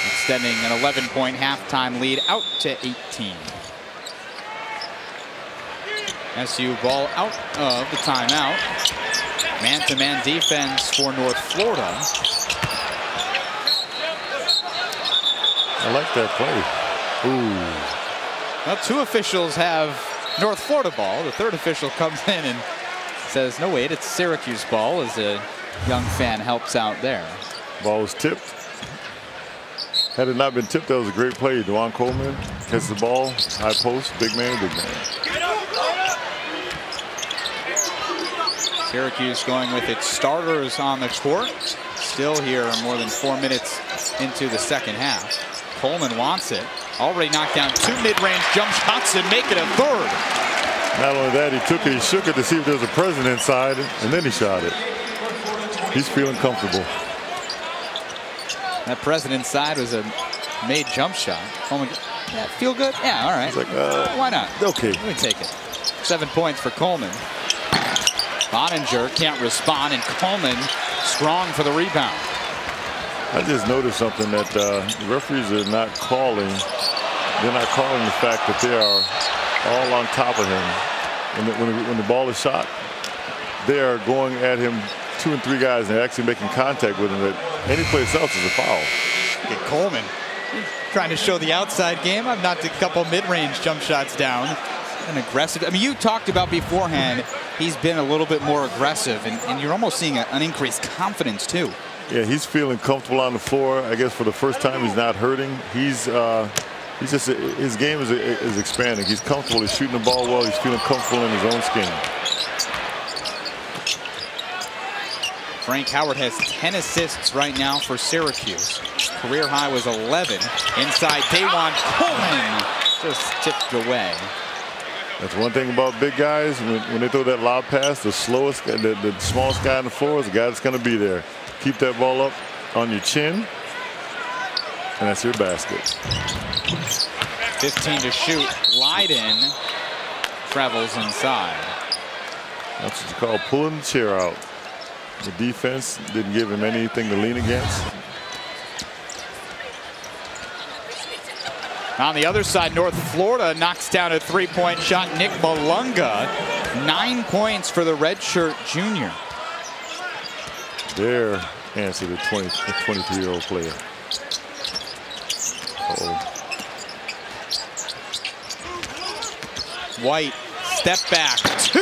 extending an 11-point halftime lead out to 18. SU ball out of the timeout. Man-to-man defense for North Florida. I like that play. Ooh. Well, 2 officials have North Florida ball. The 3rd official comes in and says, no, wait, it's Syracuse ball, as a young fan helps out there. Ball was tipped. Had it not been tipped, that was a great play. Dewan Coleman catches the ball, high post, big man, big man. Syracuse going with its starters on the court. Still here more than 4 minutes into the second half. Coleman wants it. Already knocked down 2 mid-range jump shots and make it a third. Not only that, he took it, he shook it to see if there was a present inside, and then he shot it. He's feeling comfortable. That present inside was a made jump shot. Coleman, yeah, feel good? Yeah, all right. He's like, why not? Okay. Let me take it. 7 points for Coleman. Boninger can't respond, and Coleman strong for the rebound. I just noticed something that the referees are not calling. They're not calling the fact that they are all on top of him. When the ball is shot, they are going at him, 2 and 3 guys, and they're actually making contact with him. That any place else is a foul. Get Coleman trying to show the outside game. I've knocked a couple mid-range jump shots down. And aggressive. I mean, you talked about beforehand, he's been a little bit more aggressive, and you're almost seeing an increased confidence too. Yeah, he's feeling comfortable on the floor. I guess for the first time, he's not hurting. He's just, his game is expanding. He's comfortable. He's shooting the ball well. He's feeling comfortable in his own skin. Frank Howard has 10 assists right now for Syracuse. Career high was 11. Inside, Dajuan Coleman just tipped away. That's one thing about big guys. When they throw that lob pass, the smallest guy on the floor is the guy that's going to be there. Keep that ball up on your chin, and that's your basket. 15 to shoot. Leiden travels inside. That's what you call pulling the chair out. The defense didn't give him anything to lean against. On the other side, North Florida knocks down a 3-point shot. Nick Malunga, 9 points for the redshirt junior. Their answer to 23-year-old player. White, step back, 2.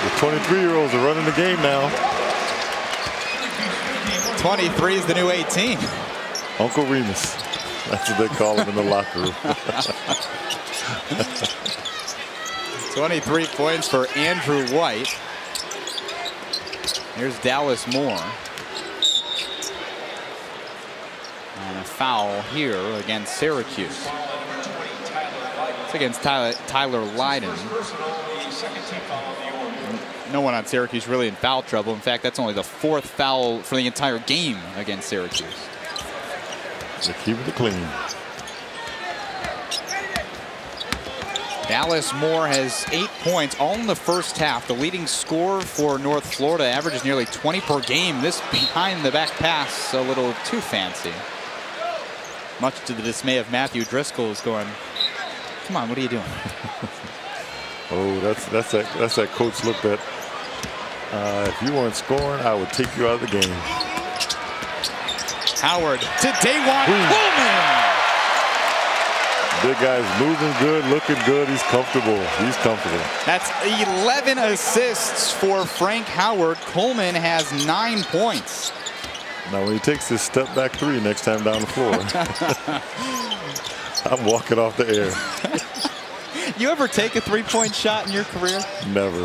The 23-year-olds are running the game now. 23 is the new 18. Uncle Remus. That's what they call him in the locker room. 23 points for Andrew White. Here's Dallas Moore. And a foul here against Syracuse. It's against Tyler Leiden. No one on Syracuse really in foul trouble. In fact, that's only the 4th foul for the entire game against Syracuse. They're keeping it clean. Dallas Moore has 8 points all in the first half. The leading scorer for North Florida averages nearly 20 per game. This behind the back pass a little too fancy. Much to the dismay of Matthew Driscoll, is going, come on, what are you doing? Oh, that's that coach look that if you weren't scoring, I would take you out of the game. Howard to Dajuan Coleman. Big guy's moving good, looking good. He's comfortable. He's comfortable. That's 11 assists for Frank Howard. Coleman has 9 points. Now, when he takes his step back 3 next time down the floor, I'm walking off the air. You ever take a 3-point shot in your career? Never.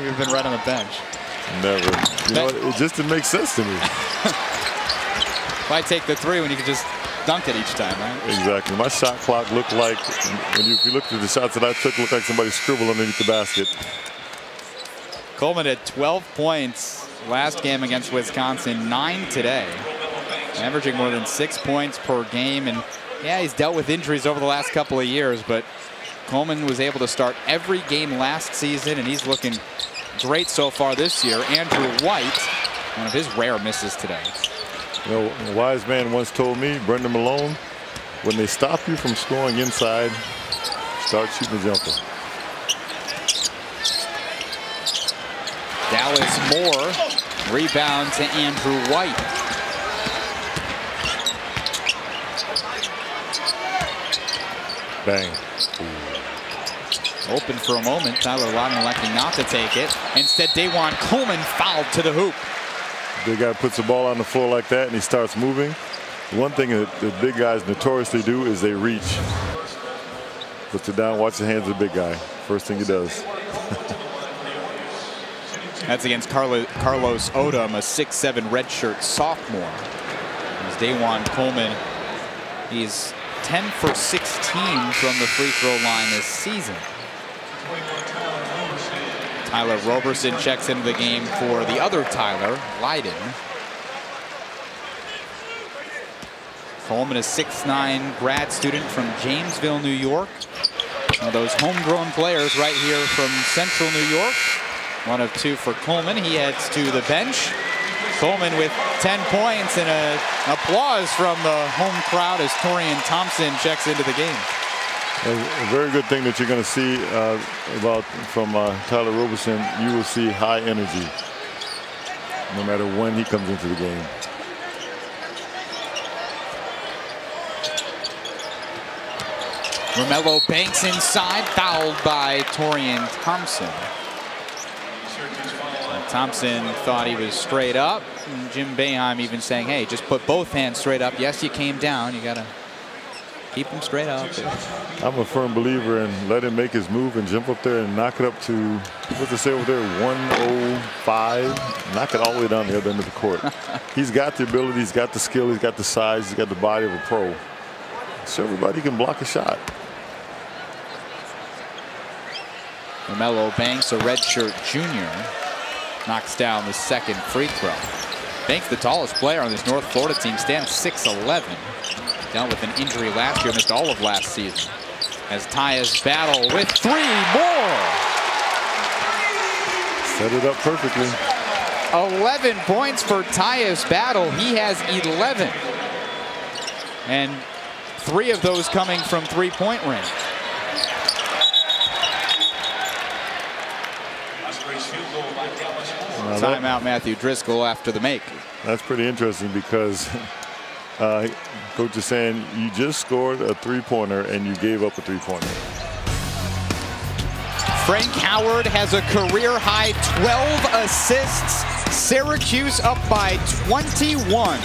You've been right on the bench. Never. You know what? It just didn't make sense to me. Why take the 3 when you could just dunk it each time, right? Exactly. My shot clock looked like, if you looked at the shots that I took, looked like somebody scribbled underneath the basket. Coleman had 12 points last game against Wisconsin, 9 today. Averaging more than 6 points per game. And yeah, he's dealt with injuries over the last couple of years, but Coleman was able to start every game last season, and he's looking great so far this year. Andrew White, one of his rare misses today. You know, a wise man once told me, Brendan Malone, when they stop you from scoring inside, start shooting the jumper. Dallas Moore, rebound to Andrew White. Bang. Open for a moment. Tyler Leiden electing not to take it. Instead, Dajuan Coleman fouled to the hoop. Big guy puts the ball on the floor like that and he starts moving. One thing that the big guys notoriously do is they reach. Puts it down, watch the hands of the big guy. First thing he does. That's against Carlos Odom, a 6'7" redshirt sophomore. As Dajuan Coleman, he's 10 for 16 from the free throw line this season. Tyler Roberson checks into the game for the other Tyler, Leiden. Coleman, a 6'9" grad student from Janesville, New York. One of those homegrown players right here from Central New York. 1 of 2 for Coleman. He heads to the bench. Coleman with 10 points and an applause from the home crowd as Torian Thompson checks into the game. A very good thing that you're going to see from Tyler Roberson. You will see high energy no matter when he comes into the game. Romello Banks inside, fouled by Torian Thompson. Thompson thought he was straight up. And Jim Boeheim even saying, hey, just put both hands straight up. Yes, you came down. You got to keep them straight up. I'm a firm believer in let him make his move and jump up there and knock it up to, what's it say over there, 105. Knock it all the way down the other end of the court. He's got the ability. He's got the skill. He's got the size. He's got the body of a pro. So everybody can block a shot. Romello Banks, a redshirt junior, knocks down the second free throw. Banks, the tallest player on this North Florida team, stands 6'11". Dealt with an injury last year, missed all of last season. As Tyus battle with 3 more. Set it up perfectly. 11 points for Tyus Battle. He has 11. And 3 of those coming from three-point range. Timeout Matthew Driscoll after the make. That's pretty interesting because coach is saying you just scored a three-pointer and you gave up a three-pointer. Frank Howard has a career-high 12 assists. Syracuse up by 21.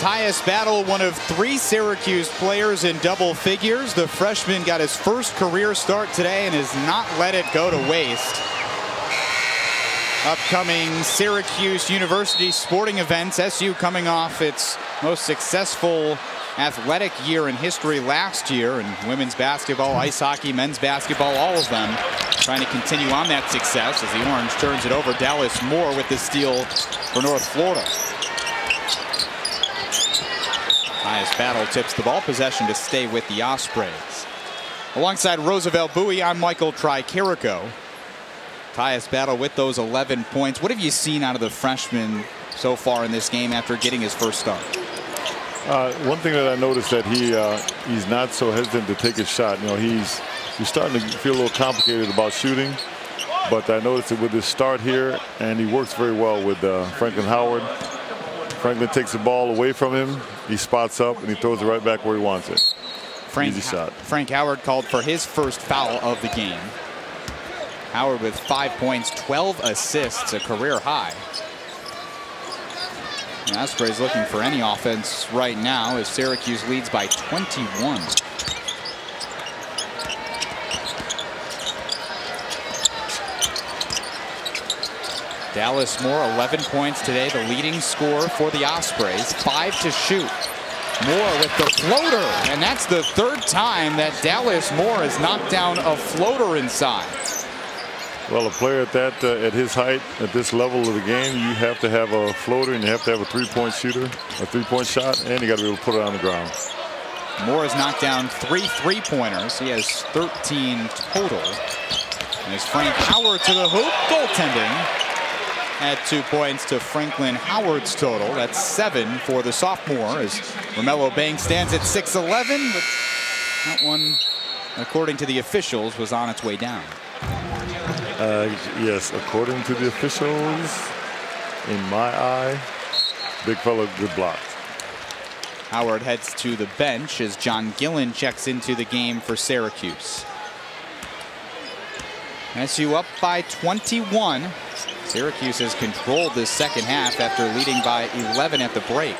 Tyus Battle, one of 3 Syracuse players in double figures. The freshman got his first career start today and has not let it go to waste. Upcoming Syracuse University sporting events. SU coming off its most successful athletic year in history last year, and women's basketball, ice hockey, men's basketball, all of them trying to continue on that success as the Orange turns it over. Dallas Moore with the steal for North Florida. Tyus Battle tips the ball possession to stay with the Ospreys. Alongside Roosevelt Bowie, I'm Michael Tricarico. Tyus Battle with those 11 points. What have you seen out of the freshman so far in this game after getting his first start? One thing that I noticed that he's not so hesitant to take a shot. You know, he's starting to feel a little complicated about shooting, but I noticed it with his start here, and he works very well with Franklin Howard. Franklin takes the ball away from him, he spots up, and he throws it right back where he wants it. Easy shot. Frank Howard called for his first foul of the game. Howard with 5 points, 12 assists, a career high. The Ospreys looking for any offense right now as Syracuse leads by 21. Dallas Moore, 11 points today, the leading scorer for the Ospreys. 5 to shoot. Moore with the floater, and that's the 3rd time that Dallas Moore has knocked down a floater inside. Well, a player at his height, at this level of the game, you have to have a floater and you have to have a 3-point shooter, a 3-point shot, and you got to be able to put it on the ground. Moore has knocked down 3 3-pointers. He has 13 total. As Frank Howard to the hoop, goaltending. Add 2 points to Franklin Howard's total. That's 7 for the sophomore as Romello Banks stands at 6'11", but that one, according to the officials, was on its way down. Yes, according to the officials, in my eye, big fella, good block. Howard heads to the bench as John Gillen checks into the game for Syracuse. SU up by 21. Syracuse has controlled this second half after leading by 11 at the break.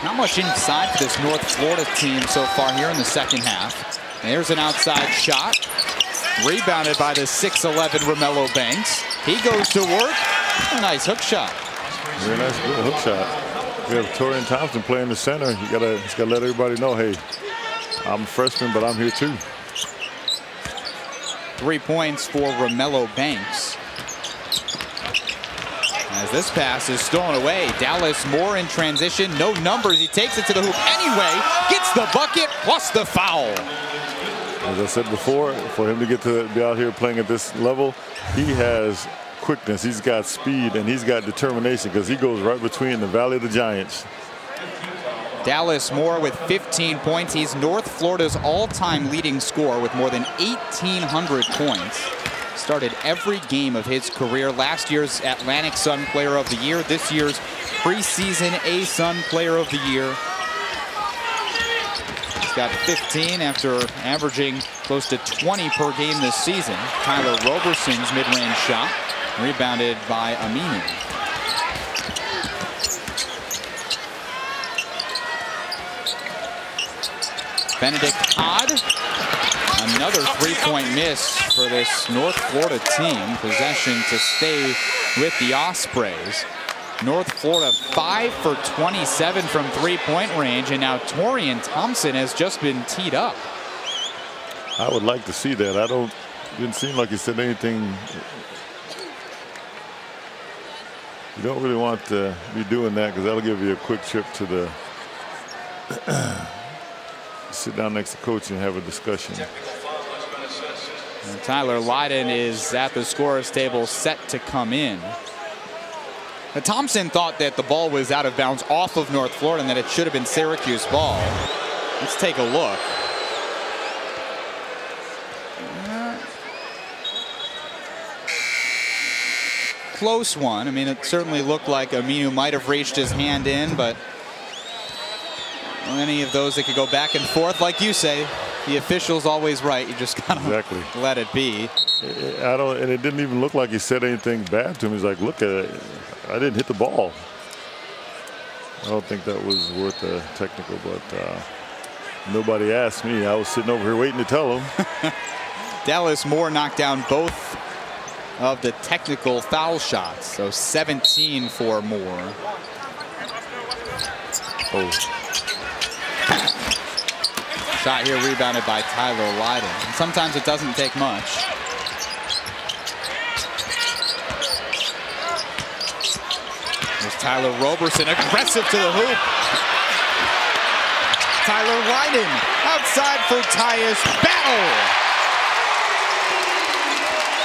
Not much inside for this North Florida team so far here in the second half. There's an outside shot. Rebounded by the 6'11" Romello Banks. He goes to work. A nice hook shot. Very nice hook shot. We have Torian Thompson playing the center. He's got to let everybody know, hey, I'm a freshman, but I'm here too. 3 points for Romello Banks. As this pass is stolen away, Dallas Moore in transition, no numbers, he takes it to the hoop anyway, gets the bucket plus the foul. As I said before, for him to get to be out here playing at this level, he has quickness, he's got speed, and he's got determination because he goes right between the Valley of the Giants. Dallas Moore with 15 points. He's North Florida's all-time leading scorer with more than 1,800 points. Started every game of his career. Last year's Atlantic Sun Player of the Year. This year's preseason A-Sun Player of the Year. He's got 15 after averaging close to 20 per game this season. Tyler Roberson's mid-range shot rebounded by Aminu. Benedict Todd, another 3-point miss for this North Florida team. Possession to stay with the Ospreys. North Florida 5 for 27 from 3-point range, and now Torian Thompson has just been teed up. I would like to see that. Didn't seem like he said anything. You don't really want to be doing that because that'll give you a quick trip to the sit down next to coach and have a discussion. And Tyler Lydon is at the scorer's table set to come in. Now, Thompson thought that the ball was out of bounds off of North Florida and that it should have been Syracuse ball. Let's take a look. Close one. I mean, it certainly looked like Aminu might have reached his hand in, but any of those that could go back and forth, like you say, the official's always right. You just gotta let it be. And it didn't even look like he said anything bad to him. He's like, look at it. I didn't hit the ball. I don't think that was worth a technical, but nobody asked me. I was sitting over here waiting to tell him. Dallas Moore knocked down both of the technical foul shots, so 17 for Moore. Oh. Shot here rebounded by Tyler Lydon. And sometimes it doesn't take much. There's Tyler Roberson, aggressive to the hoop. Tyler Lydon outside for Tyus Battle.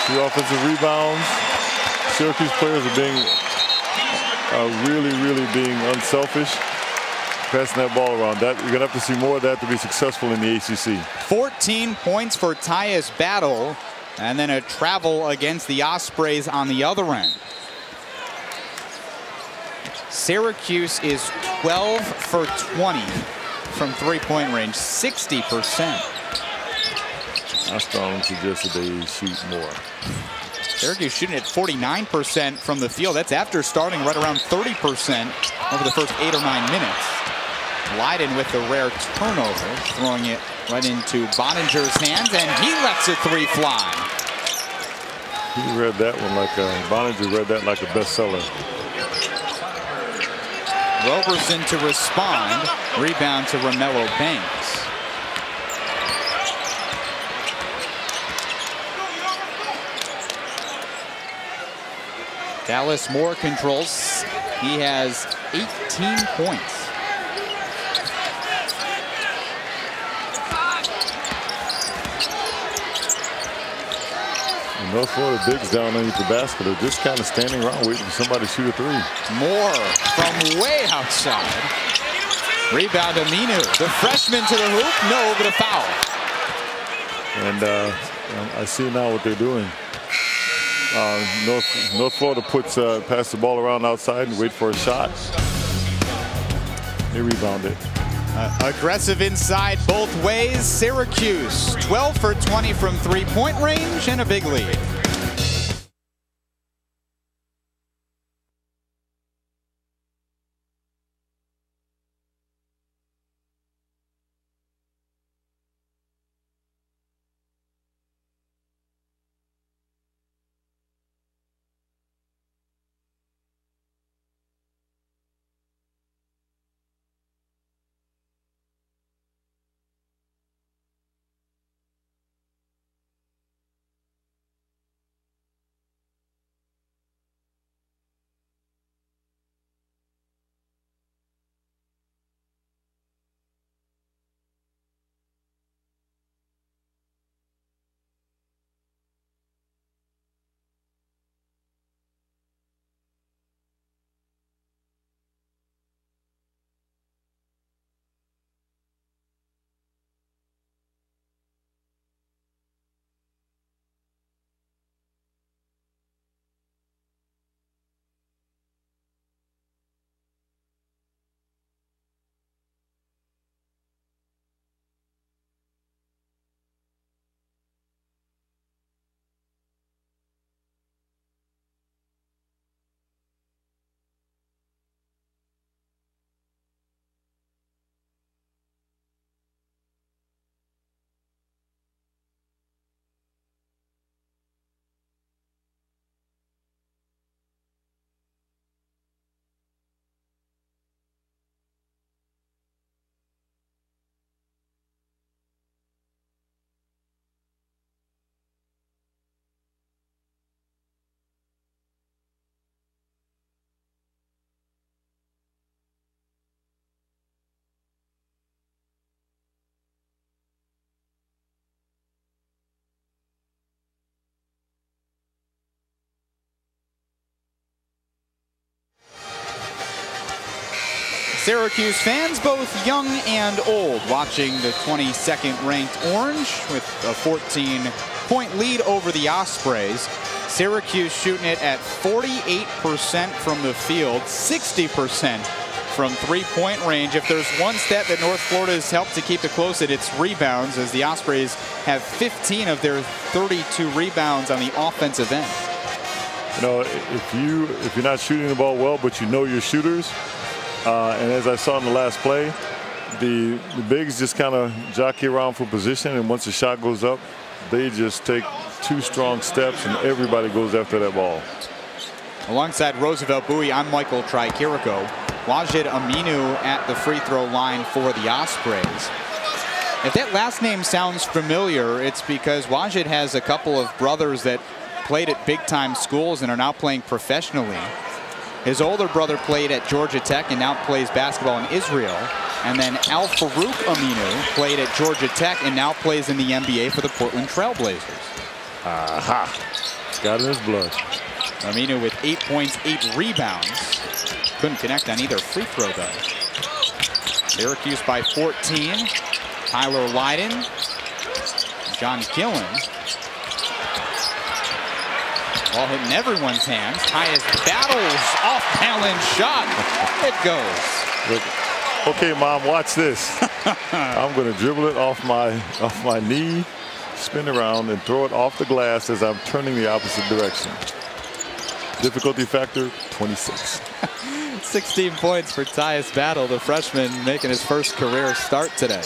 2 offensive rebounds. Syracuse players are really being unselfish, passing that ball around. You're going to have to see more of that to be successful in the ACC. 14 points for Tyus Battle, and then a travel against the Ospreys on the other end. Syracuse is 12 for 20 from three-point range, 60%. Armstrong suggested they shoot more. Syracuse shooting at 49% from the field. That's after starting right around 30% over the first 8 or 9 minutes. Lydon with the rare turnover, throwing it right into Bonninger's hands, and he lets a 3 fly. He read that one like Bonninger read that like a bestseller. Roberson to respond. Rebound to Romello Banks. Dallas Moore controls. He has 18 points. And North Florida bigs down underneath the basket are just kind of standing around waiting for somebody to shoot a 3. Moore from way outside. Rebound to Minu. The freshman to the hoop. No, but a foul. And I see now what they're doing. North Florida pass the ball around outside and wait for a shot. They rebound it. Aggressive inside both ways. Syracuse 12 for 20 from three-point range and a big lead. Syracuse fans, both young and old, watching the 22nd ranked Orange with a 14-point lead over the Ospreys. Syracuse shooting it at 48% from the field, 60% from three-point range. If there's one stat that North Florida has helped to keep it close, it's rebounds, as the Ospreys have 15 of their 32 rebounds on the offensive end. You know, if you're not shooting the ball well, but you know your shooters, and as I saw in the last play, the bigs just kind of jockey around for position, and once the shot goes up, they just take 2 strong steps, and everybody goes after that ball. Alongside Roosevelt Bowie, I'm Michael Tricarico. Wajid Aminu at the free throw line for the Ospreys. If that last name sounds familiar, it's because Wajid has a couple of brothers that played at big-time schools and are now playing professionally. His older brother played at Georgia Tech and now plays basketball in Israel. And then Al Farouk Aminu played at Georgia Tech and now plays in the NBA for the Portland Trail Blazers. Aha. It's got in his blood. Aminu with 8 points, 8 rebounds. Couldn't connect on either free throw, though. Syracuse by 14. Tyler Lydon. John Gillen. Ball hitting everyone's hands. Tyus battles off balance shot. It goes. Look. Okay, Mom, watch this. I'm going to dribble it off my knee, spin around, and throw it off the glass as I'm turning the opposite direction. Difficulty factor, 26. 16 points for Tyus Battle, the freshman making his first career start today.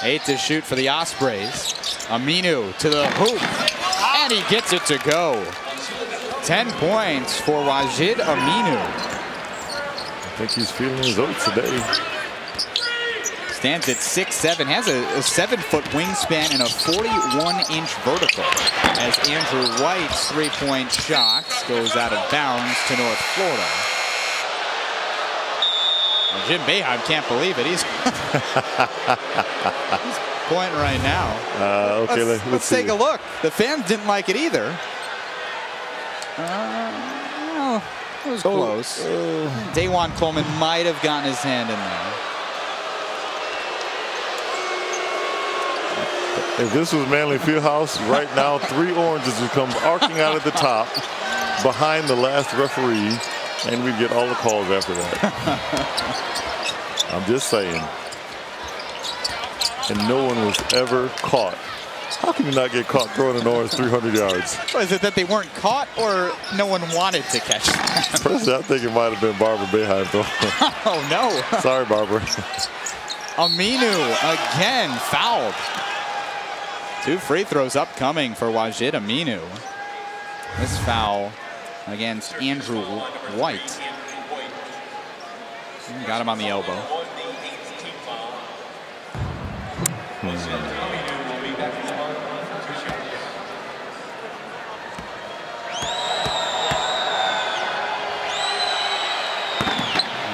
8 to shoot for the Ospreys. Aminu to the hoop, and he gets it to go. 10 points for Wajid Aminu. I think he's feeling his oats today. Stands at 6'7", has a 7-foot wingspan and a 41-inch vertical. As Andrew White's three-point shot goes out of bounds to North Florida. Well, Jim Boeheim can't believe it. He's pointing right now. Okay, let's take a look. The fans didn't like it either. Well, it was close. Dajuan Coleman might have gotten his hand in there. If this was Manley Fieldhouse, right now 3 oranges would come arcing out at the top behind the last referee, and we'd get all the calls after that. I'm just saying. And no one was ever caught. How can you not get caught throwing an orange 300 yards? Is it that they weren't caught or no one wanted to catch them? Personally, I think it might have been Barbara Boeheim, though. Oh, no. Sorry, Barbara. Aminu again fouled. 2 free throws upcoming for Wajid Aminu. This foul against Andrew White. Got him on the elbow.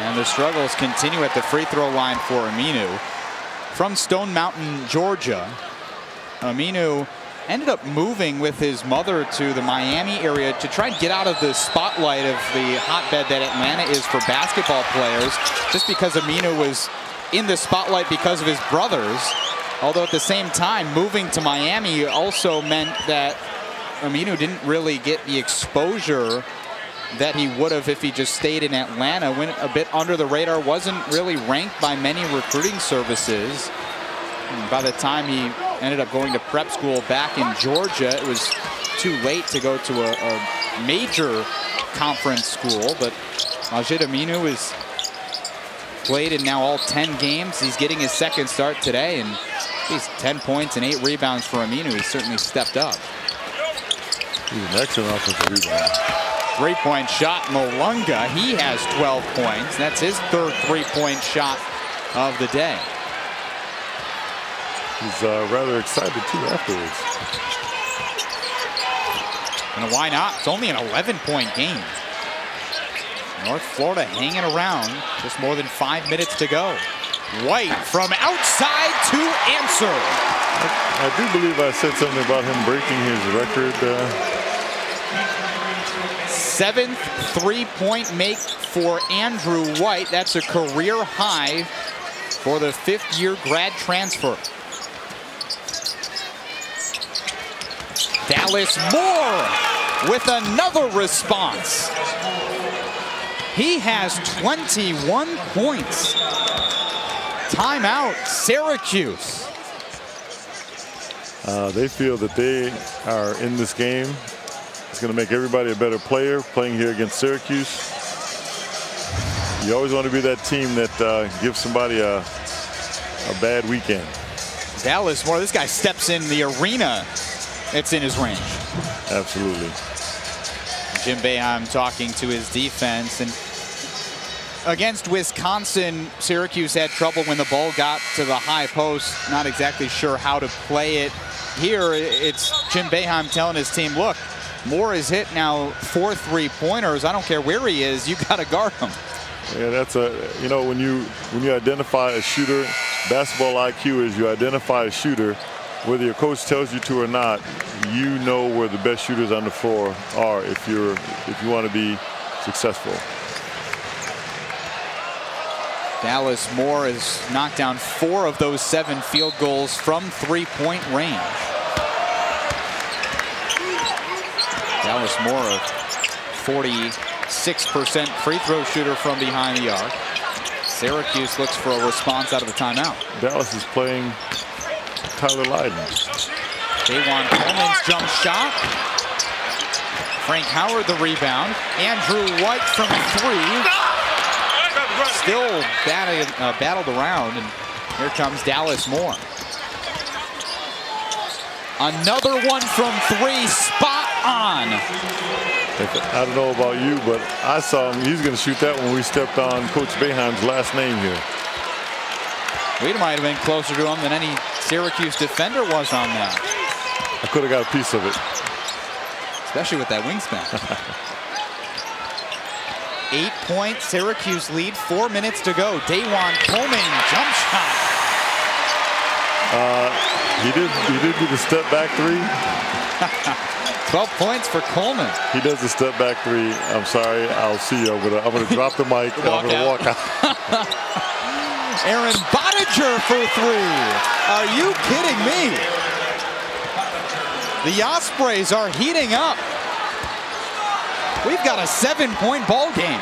And the struggles continue at the free throw line for Aminu. From Stone Mountain, Georgia, Aminu ended up moving with his mother to the Miami area to try and get out of the spotlight of the hotbed that Atlanta is for basketball players, just because Aminu was in the spotlight because of his brothers. Although at the same time, moving to Miami also meant that Aminu didn't really get the exposure that he would have if he just stayed in Atlanta. Went a bit under the radar, wasn't really ranked by many recruiting services. And by the time he ended up going to prep school back in Georgia, it was too late to go to a major conference school. But Wajid Aminu has played in now all 10 games. He's getting his second start today, and he's 10 points and 8 rebounds for Aminu. He's certainly stepped up. He's an excellent offensive rebound. 3-point shot, Malunga. He has 12 points. That's his 3rd 3-point shot of the day. He's rather excited, too, afterwards. And why not? It's only an 11-point game. North Florida hanging around. Just more than 5 minutes to go. White from outside to answer. I do believe I said something about him breaking his record. 7th 3-point make for Andrew White. That's a career high for the 5th-year grad transfer. Dallas Moore with another response. He has 21 points. Timeout, Syracuse. They feel that they are in this game. It's going to make everybody a better player playing here against Syracuse. You always want to be that team that gives somebody a bad weekend. Dallas Moore, this guy steps in the arena. It's in his range. Absolutely. Jim Boeheim talking to his defense. And against Wisconsin, Syracuse had trouble when the ball got to the high post. Not exactly sure how to play it. Here, it's Jim Boeheim telling his team, look, Moore has hit now 4 3-pointers. I don't care where he is. You got to guard him. Yeah, that's you know, when you identify a shooter, basketball IQ is you identify a shooter, whether your coach tells you to or not, you know where the best shooters on the floor are if you want to be successful. Dallas Moore has knocked down 4 of those 7 field goals from 3-point range. Dallas Moore, a 46% free throw shooter from behind the arc. Syracuse looks for a response out of the timeout. Dallas is playing Tyler Lydon. Dajuan Coleman's jump shot. Frank Howard the rebound. Andrew White from 3. Still battled around, and here comes Dallas Moore. Another one from 3, spot on. I don't know about you, but I saw him. He's going to shoot that when we stepped on Coach Boeheim's last name here. We might have been closer to him than any Syracuse defender was on that. I could have got a piece of it. Especially with that wingspan. 8-point Syracuse lead, 4 minutes to go. Dajuan Coleman, jump shot. He did do the step back 3. 12 points for Coleman. He does the step back 3. I'm sorry, I'll see you. I'm gonna drop the mic and I'm gonna walk out. Aaron Bottiger for 3. Are you kidding me? The Ospreys are heating up. We've got a 7-point ball game.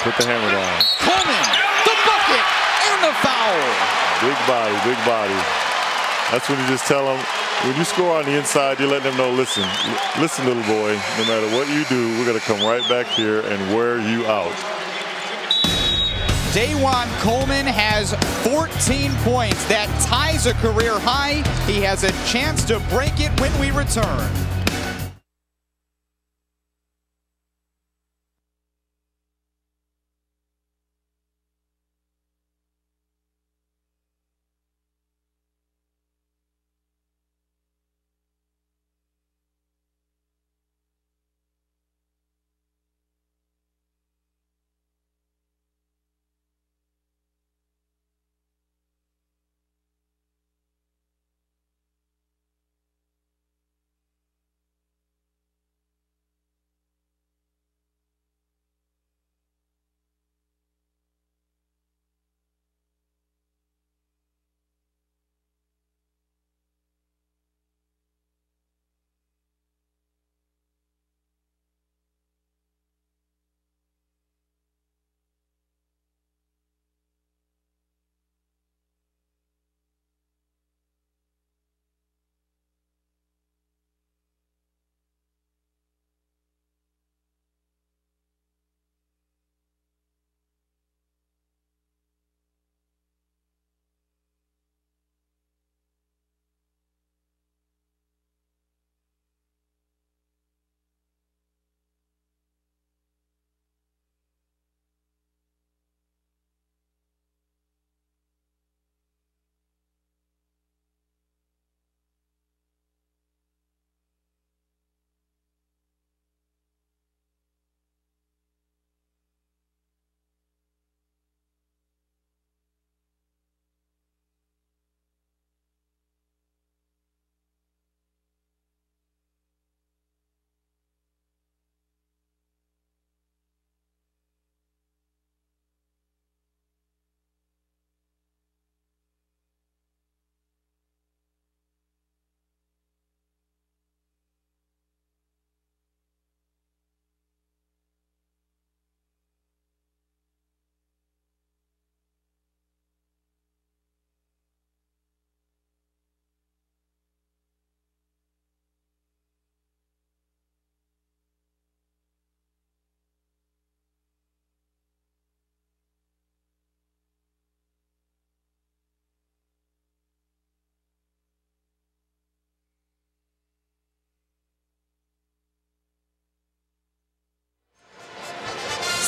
Put the hammer down. Coleman, the bucket, and the foul. Big body, big body. That's when you just tell them, when you score on the inside, you let them know, listen, little boy, no matter what you do, we're going to come right back here and wear you out. Dajuan Coleman has 14 points. That ties a career high. He has a chance to break it when we return.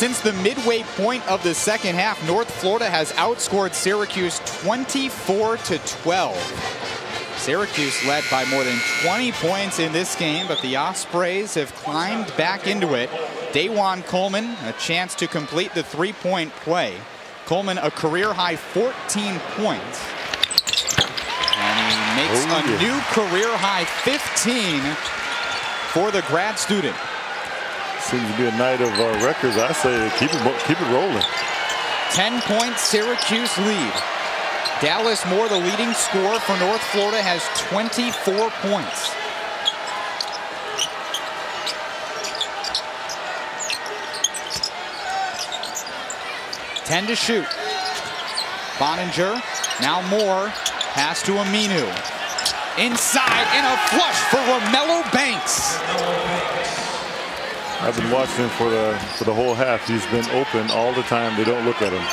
Since the midway point of the second half, North Florida has outscored Syracuse 24-12. Syracuse led by more than 20 points in this game, but the Ospreys have climbed back into it. Dajuan Coleman, a chance to complete the three-point play. Coleman, a career-high 14 points. And he makes a new career-high 15 for the grad student. Seems to be a night of records. I say keep it rolling. 10-point Syracuse lead. Dallas Moore, the leading scorer for North Florida, has 24 points. Ten to shoot. Boninger, now Moore, pass to Aminu. Inside, and a flush for Romello Banks. I've been watching him for the whole half. He's been open all the time. They don't look at him.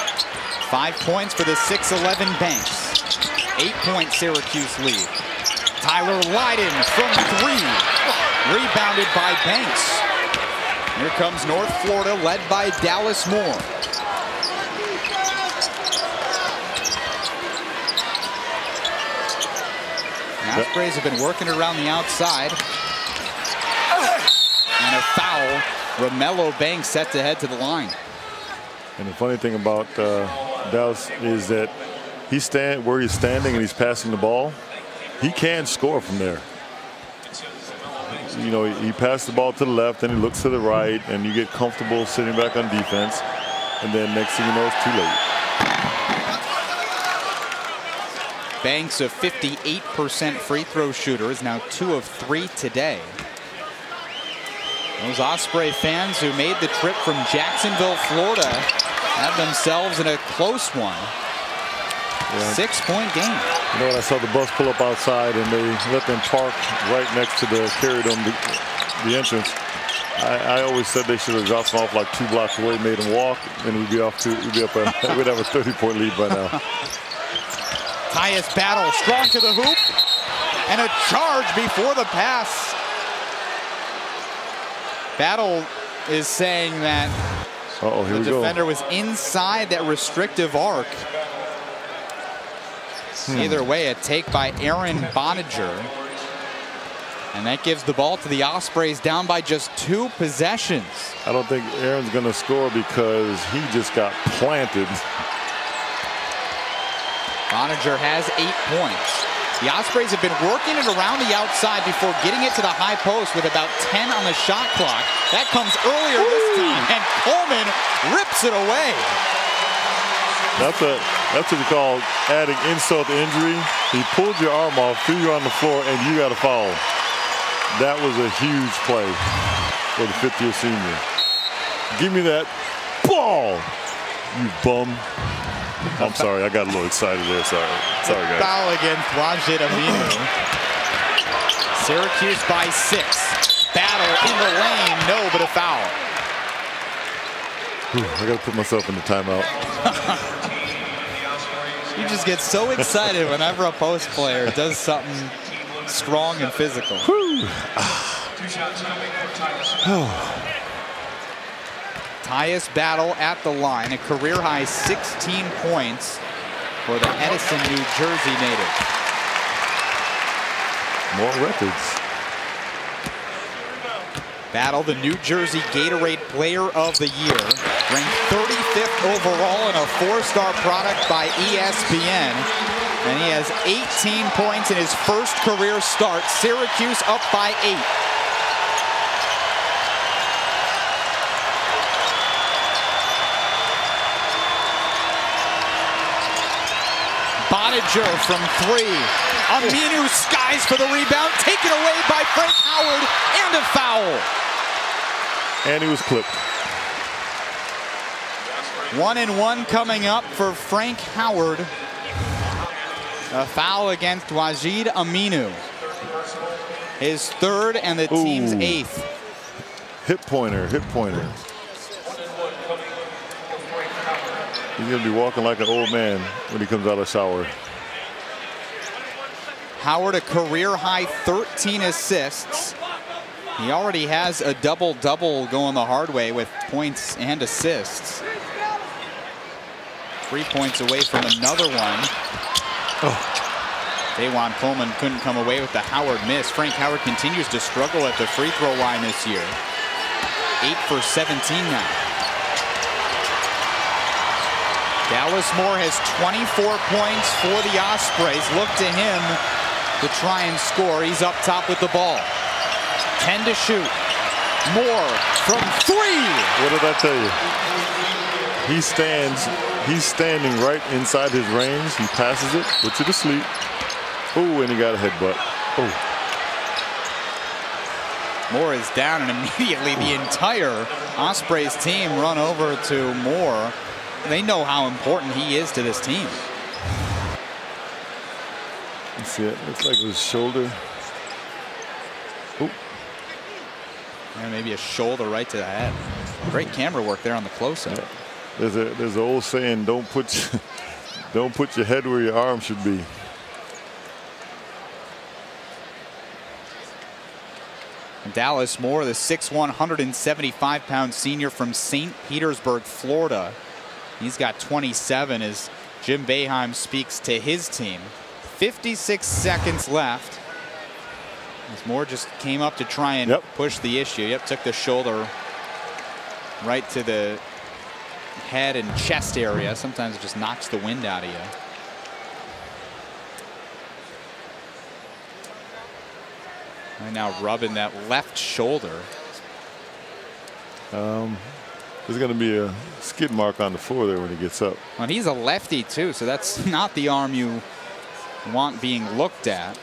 5 points for the 6'11 Banks. 8-point Syracuse lead. Tyler Lydon from 3. Rebounded by Banks. Here comes North Florida, led by Dallas Moore. The Ospreys have been working around the outside. And a foul. Romello Banks set to head to the line. And the funny thing about Dallas is that where he's standing and he's passing the ball, he can score from there. You know, he passed the ball to the left, and he looks to the right, and you get comfortable sitting back on defense. And then next thing you know, it's too late. Banks, a 58% free throw shooter, is now 2 of 3 today. Those Osprey fans who made the trip from Jacksonville, Florida, have themselves in a close one. Yeah. 6-point game. You know what? I saw the bus pull up outside, and they let them park right next to the the entrance. I always said they should have dropped them off like 2 blocks away, made them walk, and we'd have a 30-point lead by now. Tyus Battle strong to the hoop, and a charge before the pass. Battle is saying that the defender was inside that restrictive arc. Either way, a take by Aaron Boninger. And that gives the ball to the Ospreys, down by just 2 possessions. I don't think Aaron's going to score because he just got planted. Boninger has 8 points. The Ospreys have been working it around the outside before getting it to the high post with about 10 on the shot clock. That comes earlier this time, and Coleman rips it away. That's what you call adding insult to injury. He pulled your arm off, threw you on the floor, and you got a foul. That was a huge play for the 5th-year senior. Give me that ball, you bum. I'm sorry, I got a little excited there. Sorry, guys. Foul against Wajid Aminu. Syracuse by 6. Battle in the lane, no, but a foul. I got to put myself in the timeout. You just get so excited whenever a post player does something strong and physical. Tyus Battle at the line, a career-high 16 points for the Edison, New Jersey native. More records. Battle, the New Jersey Gatorade Player of the Year, ranked 35th overall and a 4-star product by ESPN. And he has 18 points in his first career start. Syracuse up by 8. Boninger from 3. Aminu skies for the rebound, taken away by Frank Howard, and a foul. And he was clipped. 1-and-1 coming up for Frank Howard. A foul against Wajid Aminu. His 3rd and the team's 8th. Hip pointer. He's going to be walking like an old man when he comes out of the shower. Howard, a career-high 13 assists. He already has a double-double going the hard way with points and assists. 3 points away from another one. Dajuan Coleman couldn't come away with the Howard miss. Frank Howard continues to struggle at the free throw line this year. 8 for 17 now. Dallas Moore has 24 points for the Ospreys. Look to him to try and score. He's up top with the ball. 10 to shoot. Moore from 3. What did I tell you? He's standing right inside his range. He passes it, puts it to sleep. Oh, and he got a headbutt. Oh. Moore is down, and immediately the entire Ospreys team run over to Moore. They know how important he is to this team. You see it? Looks like his shoulder. Oh. And maybe a shoulder right to the head. Great camera work there on the close-up. Yeah. There's an old saying: don't put your head where your arm should be. Dallas Moore, the 6'1", 175-pound senior from St. Petersburg, Florida. He's got 27 as Jim Boeheim speaks to his team. 56 seconds left. As Moore just came up to try and push the issue. Took the shoulder right to the head and chest area. Sometimes it just knocks the wind out of you. Right now rubbing that left shoulder. There's going to be a skid mark on the floor there when he gets up. Well, he's a lefty too, so that's not the arm you want being looked at.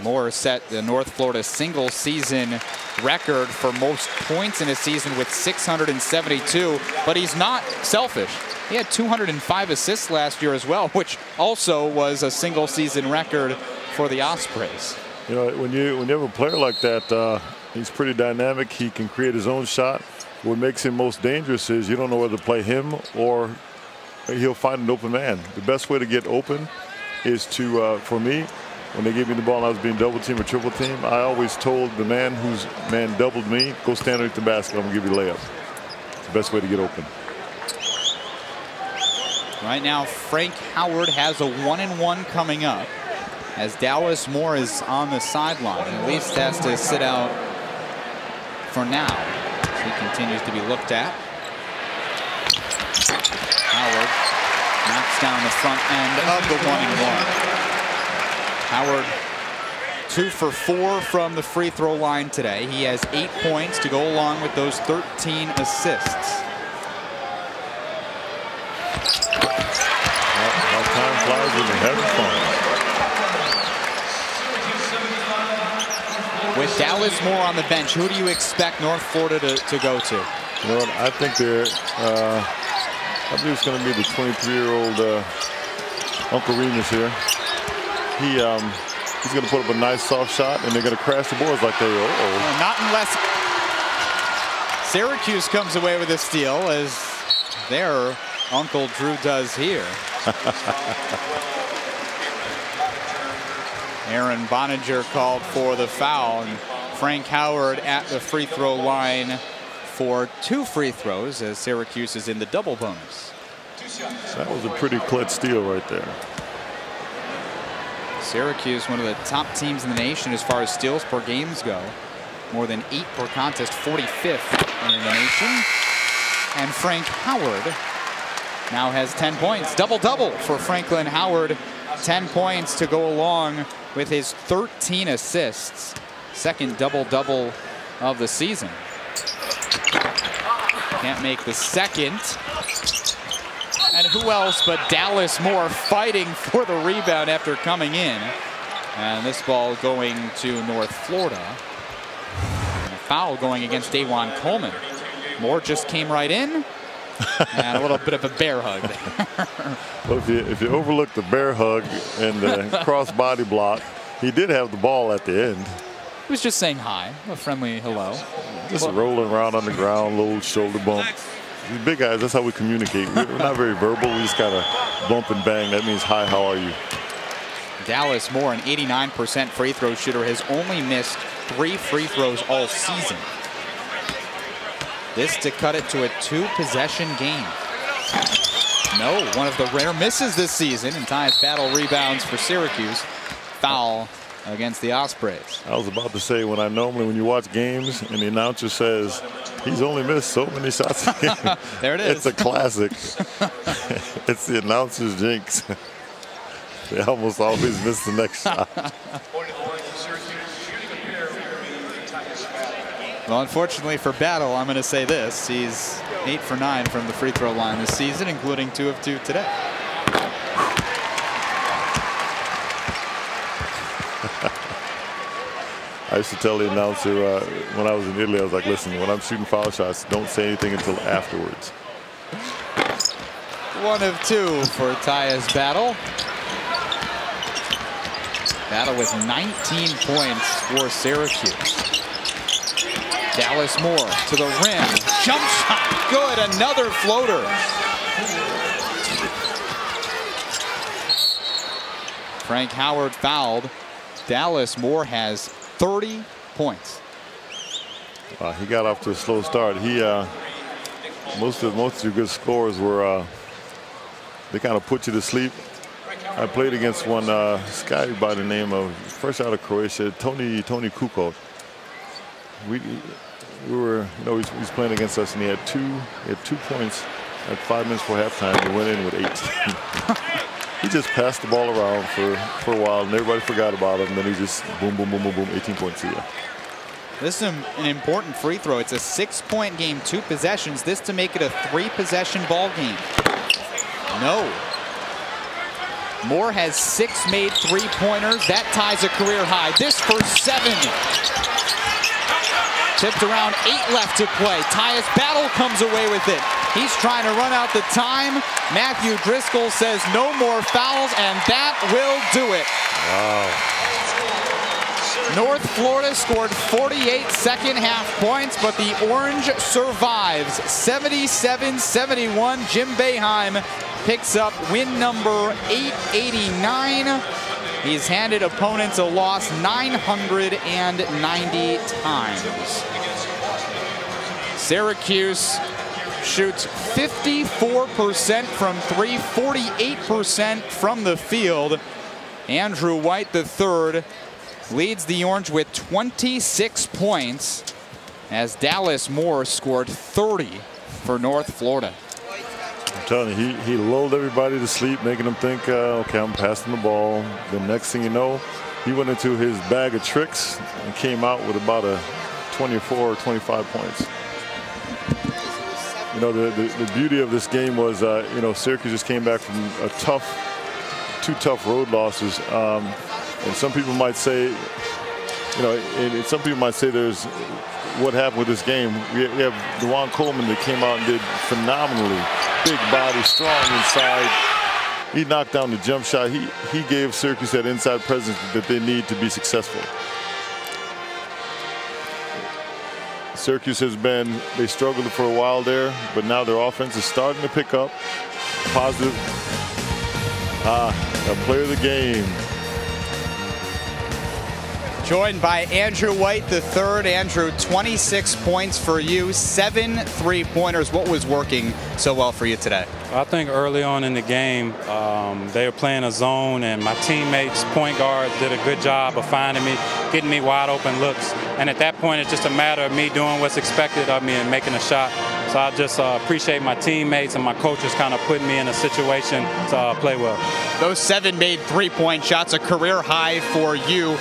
Moore set the North Florida single season record for most points in a season with 672, but he's not selfish. He had 205 assists last year as well, which also was a single season record for the Ospreys. You know, when you have a player like that, he's pretty dynamic. He can create his own shot. What makes him most dangerous is you don't know whether to play him or he'll find an open man. The best way to get open is to, for me, when they gave me the ball and I was being double team or triple team, I always told the man whose man doubled me, go stand underneath the basket, I'm gonna give you a layup. It's the best way to get open. Right now, Frank Howard has a 1-and-1 coming up as Dallas Moore is on the sideline. At least has to sit out for now. He continues to be looked at. Howard knocks down the front end of the 1-and-1. Howard 2 for 4 from the free throw line today. He has 8 points to go along with those 13 assists. How time flies when you're having fun. With Dallas Moore on the bench, who do you expect North Florida to go to? You know what? I think I believe it's going to be the 23-year-old Uncle Remus here. He's going to put up a nice soft shot, and they're going to crash the boards like they are. Well, not unless Syracuse comes away with a steal, as their Uncle Drew does here. Aaron Bonninger called for the foul, and Frank Howard at the free throw line for 2 free throws as Syracuse is in the double bonus. That was a pretty clutch steal right there. Syracuse, one of the top teams in the nation as far as steals per games go. More than 8 per contest, 45th in the nation. And Frank Howard now has 10 points. Double-double for Franklin Howard. 10 points to go along with his 13 assists. Second double-double of the season. Can't make the second. And who else but Dallas Moore fighting for the rebound after coming in. And this ball going to North Florida. And a foul going against Dajuan Coleman. Moore just came right in. And a little bit of a bear hug. Well, if you overlook the bear hug and the cross body block, he did have the ball at the end. He was just saying hi, a friendly hello. Just rolling around on the ground, little shoulder bump. These big guys, that's how we communicate. We're not very verbal. We just got to bump and bang. That means, hi, how are you? Dallas Moore, an 89% free throw shooter, has only missed 3 free throws all season. This to cut it to a 2-possession game. No, one of the rare misses this season, and Tyus Battle rebounds for Syracuse. Foul against the Ospreys. I was about to say, when you watch games and the announcer says he's only missed so many shots a game. There it is. It's a classic. It's the announcer's jinx. They almost always miss the next shot. Well, unfortunately for Battle, I'm going to say this. He's 8 for 9 from the free throw line this season, including 2 of 2 today. I used to tell the announcer when I was in Italy, I was like, listen, when I'm shooting foul shots, don't say anything until afterwards. 1 of 2 for Tyus Battle. Battle with 19 points for Syracuse. Dallas Moore to the rim. Jump shot, good, another floater. Frank Howard fouled. Dallas Moore has 30 points. He got off to a slow start. Most of your good scores were they kind of put you to sleep. I played against one this guy by the name of, fresh out of Croatia, Tony Kukoc. We were, he's playing against us, and he had two points at 5 minutes before halftime. He went in with 18. He just passed the ball around for a while, and everybody forgot about him. And then he just boom, boom, boom, boom, boom, 18 points here. This is an important free throw. It's a 6-point game, 2 possessions. This to make it a 3-possession ball game. No. Moore has 6 made 3-pointers. That ties a career high. This for 7. Tipped around, 8 left to play. Tyus Battle comes away with it. He's trying to run out the time. Matthew Driscoll says no more fouls, and that will do it. Wow. North Florida scored 48 second-half points, but the Orange survives. 77-71. Jim Boeheim picks up win number 889. He's handed opponents a loss 990 times. Syracuse shoots 54% from 3, 48% from the field. Andrew White III leads the Orange with 26 points as Dallas Moore scored 30 for North Florida. I'm telling you, he lulled everybody to sleep, making them think, okay, I'm passing the ball. The next thing you know, he went into his bag of tricks and came out with about a 24 or 25 points. The beauty of this game was, Syracuse just came back from two tough road losses. And some people might say, some people might say there's what happened with this game. We have DeJuan Coleman that came out and did phenomenally. Big body, strong inside. He knocked down the jump shot. He gave Syracuse that inside presence that they need to be successful. Syracuse they struggled for a while there, but now their offense is starting to pick up. Positive. A player of the game. Joined by Andrew White III. Andrew, 26 points for you, 7 3-pointers. What was working so well for you today? I think early on in the game, they were playing a zone, and my teammates, point guards, did a good job of finding me, getting me wide open looks. And at that point, it's just a matter of me doing what's expected of me and making a shot. So I just appreciate my teammates and my coaches kind of putting me in a situation to play well. Those 7 made 3-point shots, a career high for you.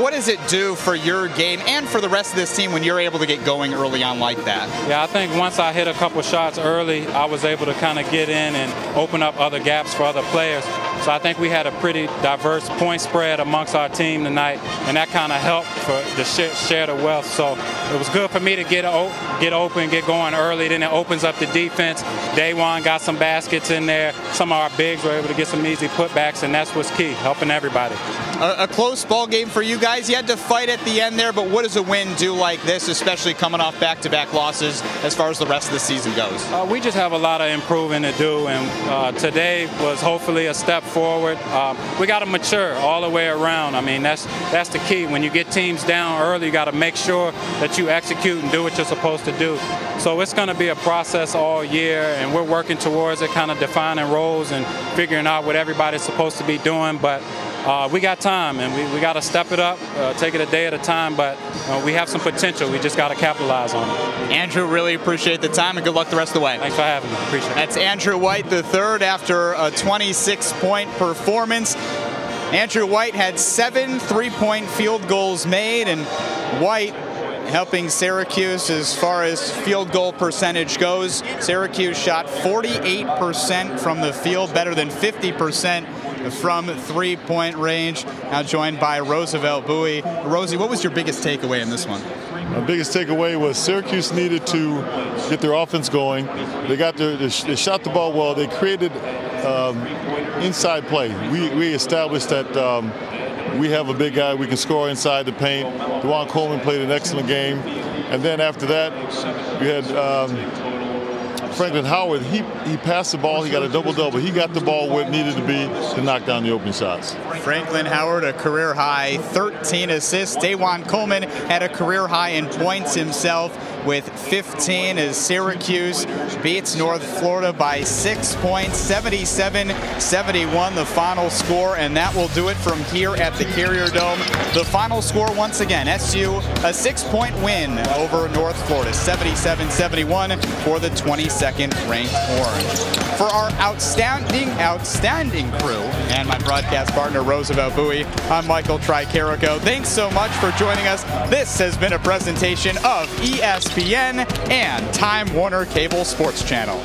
What does it do for your game and for the rest of this team when you're able to get going early on like that? Yeah, I think once I hit a couple shots early, I was able to kind of get in and open up other gaps for other players. So I think we had a pretty diverse point spread amongst our team tonight, and that kind of helped to share the wealth. So it was good for me to get open, get going early. Then it opens up the defense. Daewon got some baskets in there. Some of our bigs were able to get some easy putbacks, and that's what's key, helping everybody. A close ball game for you guys. You had to fight at the end there, but what does a win do like this, especially coming off back-to-back losses as far as the rest of the season goes? We just have a lot of improving to do, and today was hopefully a step forward. We got to mature all the way around. I mean, that's the key. When you get teams down early, you got to make sure that you execute and do what you're supposed to do. So it's going to be a process all year, and we're working towards it, kind of defining roles and figuring out what everybody's supposed to be doing. But we got time, and we got to step it up, take it a day at a time, but we have some potential. We just got to capitalize on it. Andrew, really appreciate the time, and good luck the rest of the way. Thanks for having me. Appreciate it. That's Andrew White III after a 26-point performance. Andrew White had 7 3-point field goals made, and White helping Syracuse as far as field goal percentage goes. Syracuse shot 48% from the field, better than 50% from 3-point range. Now joined by Roosevelt Bowie. Rosie, what was your biggest takeaway in this one? My biggest takeaway was Syracuse needed to get their offense going. They shot the ball well. They created inside play. We established that we have a big guy. We can score inside the paint. DeJuan Coleman played an excellent game. And then after that, we had Franklin Howard. He passed the ball. He got a double-double. He got the ball where it needed to be to knock down the opening shots. Franklin Howard, a career high 13 assists. DeJuan Coleman had a career high in points himself with 15 as Syracuse beats North Florida by 6 points, 77-71 the final score, and that will do it from here at the Carrier Dome. The final score once again, SU a 6-point win over North Florida, 77-71 for the 22nd ranked Orange. For our outstanding crew and my broadcast partner Roosevelt Bowie, I'm Michael Tricarico. Thanks so much for joining us. This has been a presentation of ESPN and Time Warner Cable Sports Channel.